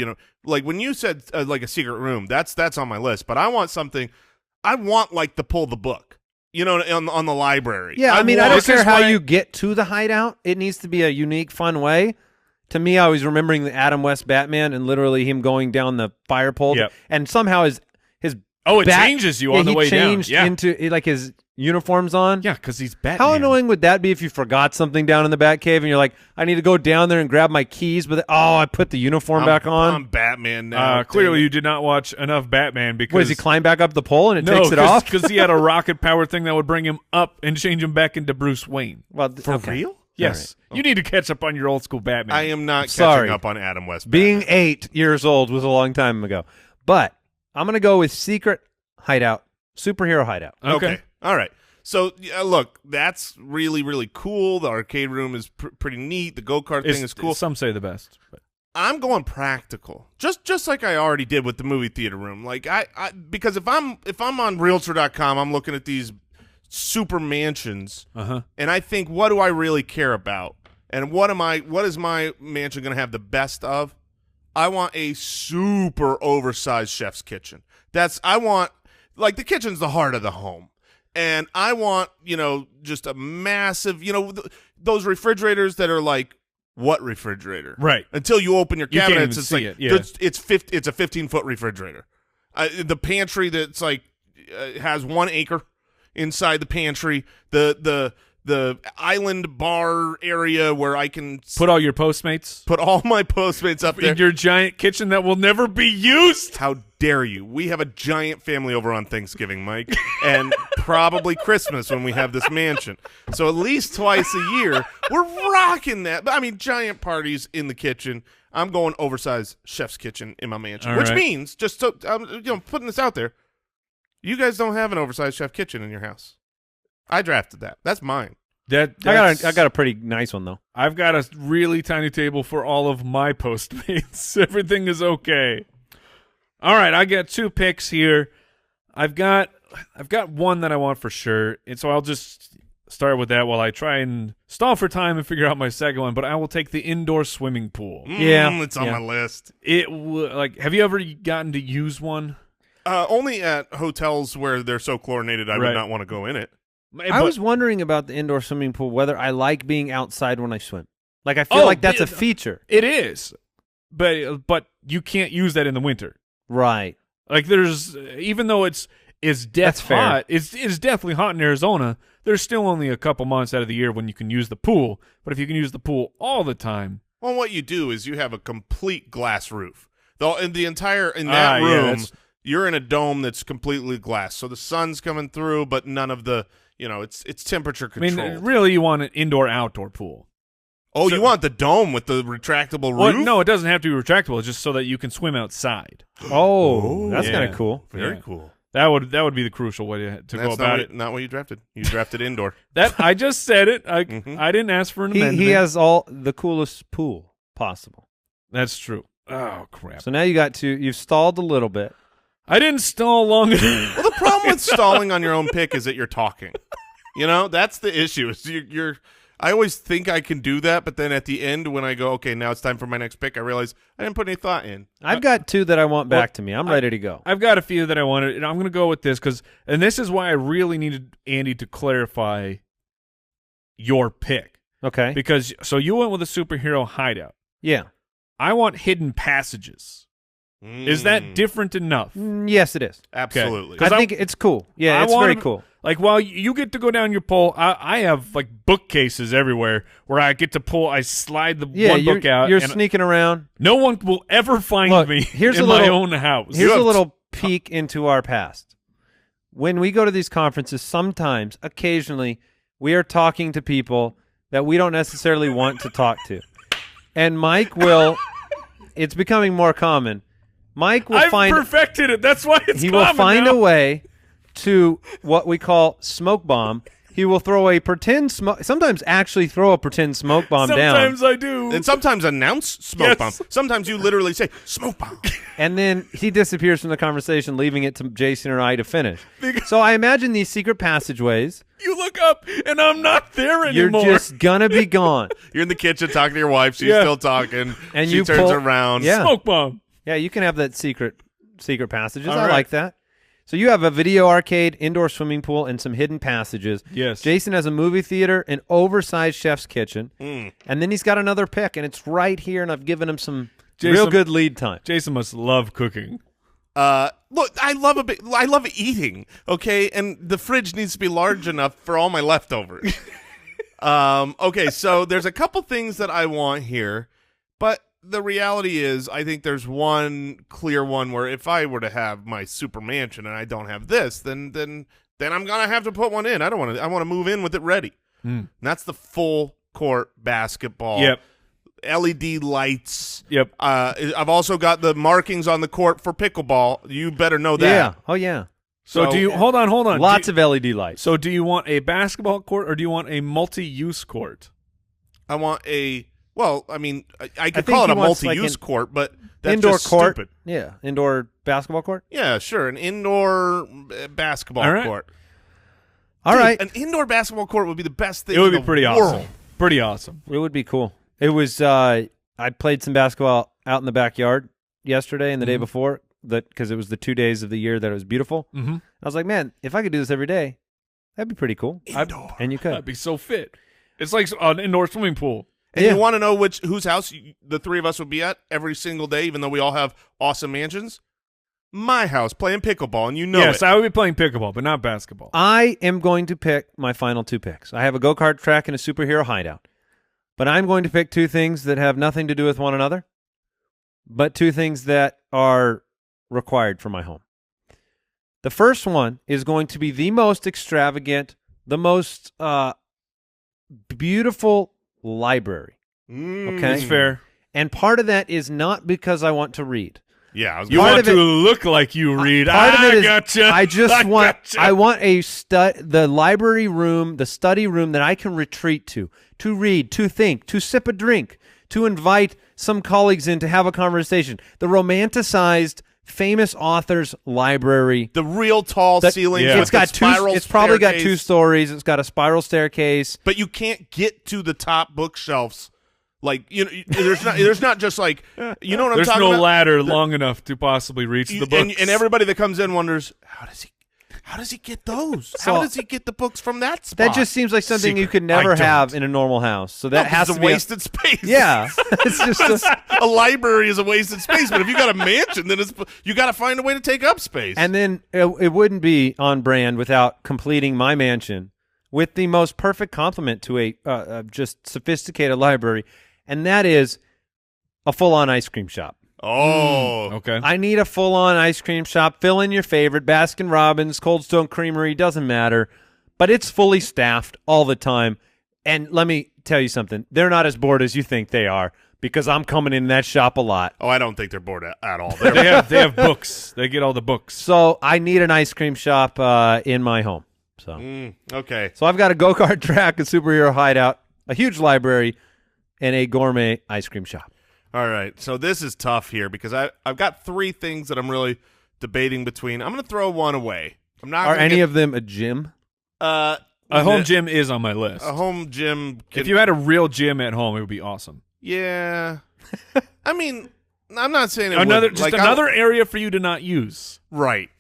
like when you said like a secret room. That's on my list. But I want something. I want like to pull the book. On the library. Yeah, I mean, I want- don't care how why- you get to the hideout. It needs to be a unique, fun way. To me, I was remembering the Adam West Batman and literally him going down the fire pole. Yep. And somehow his Oh, it changes you on the way down. he changed into like his uniform's on. Yeah, because he's Batman. How annoying would that be if you forgot something down in the Batcave and you're like, I need to go down there and grab my keys, but I put the uniform back on. I'm Batman now. Clearly, you did not watch enough Batman because. Does he climb back up the pole and it takes it off? Because he had a rocket power thing that would bring him up and change him back into Bruce Wayne. Well, For real? Yes. Right. You need to catch up on your old school Batman. I am not Sorry. catching up on Adam West. Being 8 years old was a long time ago. But I'm going to go with Secret Hideout, Superhero Hideout. Okay. All right. So, look, that's really, really cool. The arcade room is pretty neat. The go-kart thing is cool. Some say the best. But. I'm going practical, just like I already did with the movie theater room. Like because if I'm on Realtor.com, I'm looking at these super mansions, and I think, what do I really care about? And what is my mansion going to have the best of? I want a super oversized chef's kitchen. Like, the kitchen's the heart of the home. And I want, just a massive, those refrigerators that are like, what refrigerator? Right. Until you open your cabinets, it's like, it. Yeah. it's a 15-foot refrigerator. The pantry that's like, has 1 acre inside the pantry. The island bar area where I can put all your Postmates. Put all my Postmates up there. In your giant kitchen that will never be used. How dare you? We have a giant family over on Thanksgiving, Mike, and probably Christmas when we have this mansion. So at least twice a year, we're rocking that. But I mean, giant parties in the kitchen. I'm going oversized chef's kitchen in my mansion, which means, just so putting this out there, you guys don't have an oversized chef kitchen in your house. I drafted that. That's mine. I got a pretty nice one though. I've got a really tiny table for all of my Postmates. Everything is okay. All right, I got 2 picks here. I've got one that I want for sure, and so I'll just start with that while I try and stall for time and figure out my second one. But I will take the indoor swimming pool. It's on my list. Have you ever gotten to use one? Only at hotels where they're so chlorinated, I would not want to go in it. I was wondering about the indoor swimming pool, whether I like being outside when I swim. Like, I feel like that's a feature. It is, but you can't use that in the winter. Right. Like, even though it's hot, it's definitely hot in Arizona, there's still only a couple months out of the year when you can use the pool. But if you can use the pool all the time. Well, what you do is you have a complete glass roof. In that room, you're in a dome that's completely glass. So the sun's coming through, but none of the, it's temperature controlled. I mean, really, you want an indoor-outdoor pool. Oh, you want the dome with the retractable roof? Well, no, it doesn't have to be retractable. It's just so that you can swim outside. Oh, that's kind of cool. Very cool. That would be the crucial way to go about it. Not what you drafted. You drafted indoor. I just said it. I didn't ask for an amendment. He has all the coolest pool possible. That's true. Oh, crap. So now you've stalled a little bit. I didn't stall long enough. Well, the problem with stalling on your own pick is that you're talking. That's the issue. Is I always think I can do that, but then at the end when I go, okay, now it's time for my next pick, I realize I didn't put any thought in. I've got 2 that I want back to me. I'm ready to go. I've got a few that I wanted, and I'm going to go with this and this is why I really needed Andy to clarify your pick. Okay. Because, so you went with a superhero hideout. Yeah. I want hidden passages. Is that different enough? Yes, it is. Absolutely. I think it's cool. Yeah, it's very cool. Like, while you get to go down your pole, I have, like, bookcases everywhere where I get to pull, I slide the one book out. You're sneaking around. No one will ever find me in my own house. Here's a little peek into our past. When we go to these conferences, occasionally, we are talking to people that we don't necessarily want to talk to. And Mike will, it's becoming more common, Mike will I've perfected it. That's why it's He will find a way to what we call smoke bomb. He will throw a pretend smoke. Sometimes actually throw a pretend smoke bomb down. Sometimes I do. And sometimes announce smoke bomb. Sometimes you literally say smoke bomb. And then he disappears from the conversation, leaving it to Jason or I to finish. So I imagine these secret passageways. You look up and I'm not there anymore. You're just gonna be gone. You're in the kitchen talking to your wife. She's still talking. And she turns around. Yeah. Smoke bomb. Yeah, you can have that secret passages. All I right. like that. So you have a video arcade, indoor swimming pool, and some hidden passages. Yes. Jason has a movie theater, an oversized chef's kitchen, and then he's got another pick, and it's right here, and I've given him some real good lead time. Jason must love cooking. Look, I love eating, okay? And the fridge needs to be large enough for all my leftovers. Okay, so there's a couple things that I want here, but the reality is I think there's one clear one where if I were to have my super mansion and I don't have this, then I'm going to have to put one in. I want to move in with it ready. And that's the full court basketball. Yep. LED lights. Yep. I've also got the markings on the court for pickleball. You better know that. Yeah. Oh, yeah. So do you hold on? Lots of LED lights. So do you want a basketball court or do you want a multi-use court? I want a I mean, I could think call it he a wants, multi-use court, but that's indoor just court. stupid. Yeah. Indoor basketball court. Yeah, sure, an indoor basketball All right. court. All right. An indoor basketball court would be the best thing. It would in be pretty the awesome. world. Pretty awesome. It would be cool. It was I played some basketball out in the backyard yesterday and the day before because it was the 2 days of the year that it was beautiful. Mm-hmm. I was like, man, if I could do this every day, that'd be pretty cool. And you could. That'd be so fit. It's like an indoor swimming pool. And Yeah. you want to know whose house the three of us would be at every single day, even though we all have awesome mansions? My house, playing pickleball, and you know Yes, it. I would be playing pickleball, but not basketball. I am going to pick my final two picks. I have a go-kart track and a superhero hideout. But I'm going to pick two things that have nothing to do with one another, but two things that are required for my home. The first one is going to be the most extravagant, the most beautiful library. Okay? That's fair. And part of that is not because I want to read. Yeah, I was You gonna- want of to it- look like you read. Part of it is gotcha. I just want gotcha. I want the library room, the study room that I can retreat to read, to think, to sip a drink, to invite some colleagues in to have a conversation. The romanticized famous authors library. the real tall ceilings. yeah. with It's got the spiral it's probably got two staircase. stories. It's got a spiral staircase. But you can't get to the top bookshelves. Like, you know, there's not just like, you know what I'm There's talking no about? ladder long enough to possibly reach the books. And everybody that comes in wonders, how does he get those? So- How does he get the books from that spot? That just seems like something you could never I don't. have in a normal house. So that has it's to a be wasted space. yeah. It's just a library is a wasted space, but if you got a mansion, then you got to find a way to take up space. And then it wouldn't be on brand without completing my mansion with the most perfect complement to a just sophisticated library, and that is a full-on ice cream shop. Okay. I need a full-on ice cream shop. Fill in your favorite, Baskin-Robbins, Cold Stone Creamery, doesn't matter, but it's fully staffed all the time. And let me tell you something. They're not as bored as you think they are because I'm coming in that shop a lot. Oh, I don't think they're bored at all. they have books. They get all the books. So I need an ice cream shop in my home. So. Okay. So I've got a go-kart track, a superhero hideout, a huge library, and a gourmet ice cream shop. All right. So this is tough here because I've got three things that I'm really debating between. I'm going to throw one away. I'm not. Are gonna any get, of them a gym? A home gym is on my list. A home gym. If you had a real gym at home, it would be awesome. Yeah. I mean, I'm not saying it Another would. another area for you to not use, Right.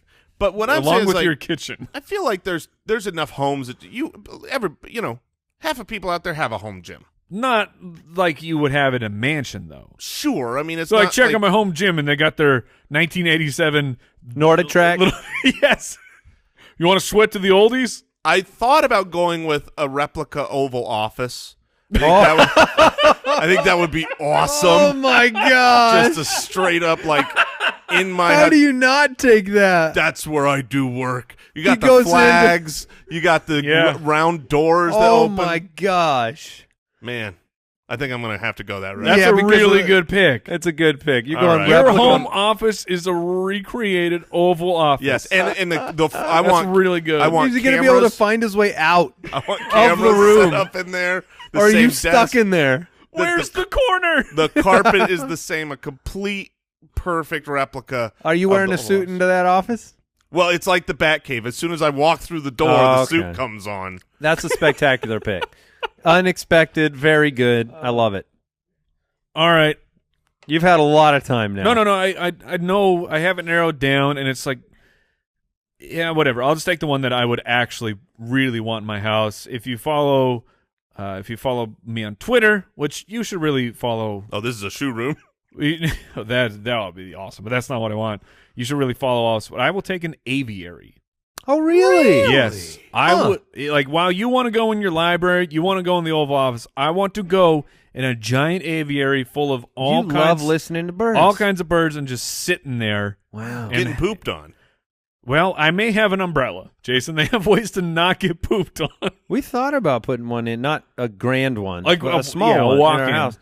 But what I'm saying along is with like, your kitchen. I feel like there's enough homes that half of people out there have a home gym. Not like you would have in a mansion, though. Sure. I mean, it's So I not check like, on my home gym, and they got their 1987 Nordic track? Yes. You want to sweat to the oldies? I thought about going with a replica Oval Office. I think that would be awesome. Oh, my God. Just a straight up like in my How head. do you not take that? That's where I do work. You got He the goes into- flags. You got the Yeah. round doors that Oh, open. my gosh. Man, I think I'm going to have to go that route. That's Yeah, a because really of- good pick. That's a good pick. You're All going right. Your replica. home office is a recreated Oval Office. Yes, and I That's want really good. I want He's going to be able to cameras. find his way out. I want of cameras the room. set up in there. The Or are same you desk. stuck in there? Where's the corner? The carpet is the same, a complete perfect replica. Are you of wearing the a suit Oval into that office? Well, it's like the Batcave. As soon as I walk through the door, Oh, the suit okay. comes on. That's a spectacular pick. Unexpected, very good. I love it. All right. You've had a lot of time now. No. I know I have it narrowed down, and it's like Yeah, whatever. I'll just take the one that I would actually really want in my house. If you follow me on Twitter, which you should really follow. Oh, this is a shoe room. That would be awesome, but that's not what I want. You should really follow us. I will take an aviary. Oh, really? Yes. I would, like, while you want to go in your library, you want to go in the Oval Office, I want to go in a giant aviary full of all kinds. You love listening to birds. All kinds of birds and just sitting there. Wow. Getting pooped on. Well, I may have an umbrella, Jason. They have ways to not get pooped on. We thought about putting one in, not a grand one, like but a small one in our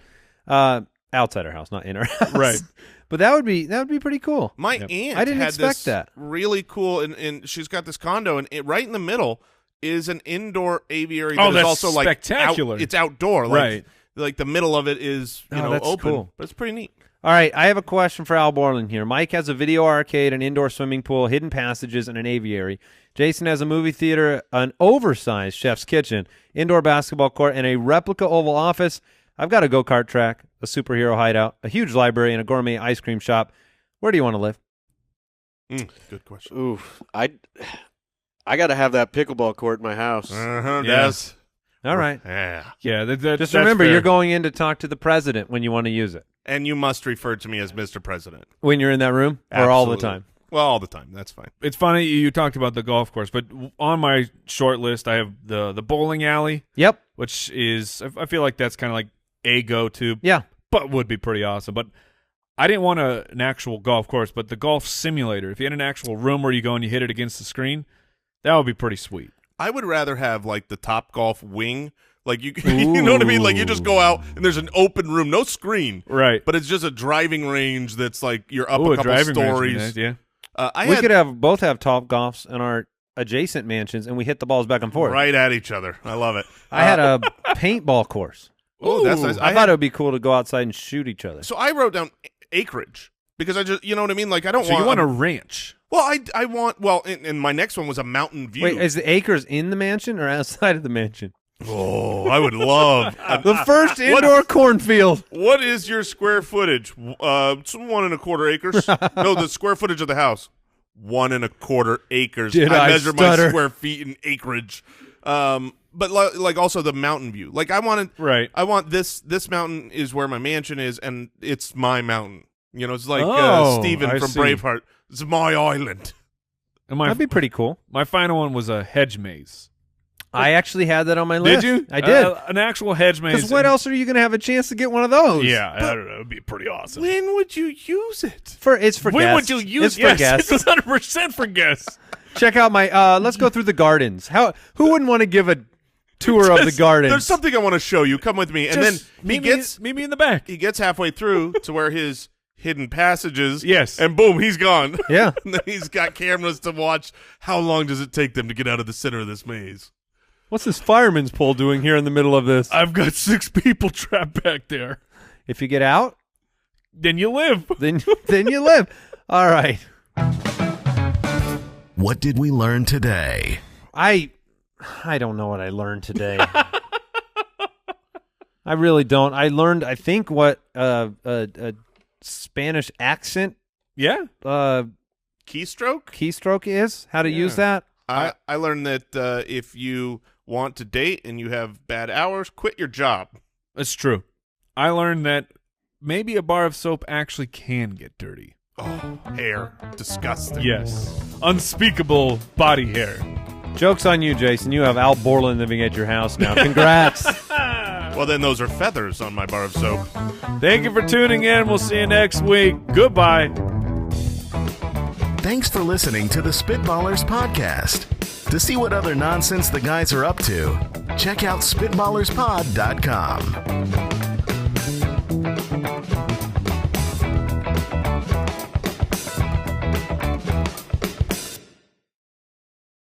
house. Outside our house, not in our house. Right. But that would be pretty cool. My aunt I didn't had expect this that. really cool, and she's got this condo, and right in the middle is an indoor aviary. Oh, that is that's also spectacular. it's outdoor, like, right? Like the middle of it is that's open. cool. But it's pretty neat. All right, I have a question for Al Borland here. Mike has a video arcade, an indoor swimming pool, hidden passages, and an aviary. Jason has a movie theater, an oversized chef's kitchen, indoor basketball court, and a replica Oval Office. I've got a go-kart track, a superhero hideout, a huge library, and a gourmet ice cream shop. Where do you want to live? Good question. Oof. I got to have that pickleball court in my house. Yes. All right. Yeah. Just Just remember, you're going in to talk to the president when you want to use it. And you must refer to me as Mr. President. When you're in that room? Or all the time? Well, all the time. That's fine. It's funny you talked about the golf course, but on my short list, I have the bowling alley. Yep. Which is, I feel like that's kind of like a go-to. Yeah. But would be pretty awesome. But I didn't want an actual golf course, but the golf simulator. If you had an actual room where you go and you hit it against the screen, that would be pretty sweet. I would rather have like the Top Golf wing. Like you know what I mean? Like you just go out and there's an open room, no screen. Right. But it's just a driving range that's like you're up Ooh, a couple driving range would be stories. nice, yeah. We could both have Top Golfs in our adjacent mansions, and we hit the balls back and forth. Right at each other. I love it. I had a paintball course. Oh, that's nice. I thought it would be cool to go outside and shoot each other. So I wrote down acreage because I just, you know what I mean? Like I don't So want. you want a ranch? Well, I want. Well, and my next one was a mountain view. Wait, is the acres in the mansion or outside of the mansion? Oh, I would love The first indoor cornfield. What is your square footage? It's 1.25 acres. No, the square footage of the house. 1.25 acres. I measure my square feet in acreage. But like also the mountain view. Like I want this mountain is where my mansion is, and it's my mountain. You know, it's like Steven from Braveheart. It's my island. And That'd be pretty cool. My final one was a hedge maze. I actually had that on my list. Did you? I did. An actual hedge maze. Because what else are you going to have a chance to get one of those? Yeah, I don't know. It would be pretty awesome. When would you use it? It's for When guests. would you use it? It's for guests. It's 100% for guests. Check out my let's go through the gardens. Who wouldn't want to give a tour of the gardens? There's something I want to show you. Come with me. And then meet me in the back. He gets halfway through to where his hidden passages. Yes. And boom, he's gone. Yeah. And then he's got cameras to watch. How long does it take them to get out of the center of this maze? What's this fireman's pole doing here in the middle of this? I've got 6 people trapped back there. If you get out, then you live. Then you live. All right. What did we learn today? I don't know what I learned today. I really don't. I learned, I think, what a Spanish accent keystroke is, how to use that. I learned that if you want to date and you have bad hours, quit your job. That's true. I learned that maybe a bar of soap actually can get dirty. Oh, hair. Disgusting. Yes. Unspeakable body hair. Joke's on you, Jason. You have Al Borland living at your house now. Congrats. Well, then those are feathers on my bar of soap. Thank you for tuning in. We'll see you next week. Goodbye. Thanks for listening to the Spitballers Podcast. To see what other nonsense the guys are up to, check out SpitballersPod.com.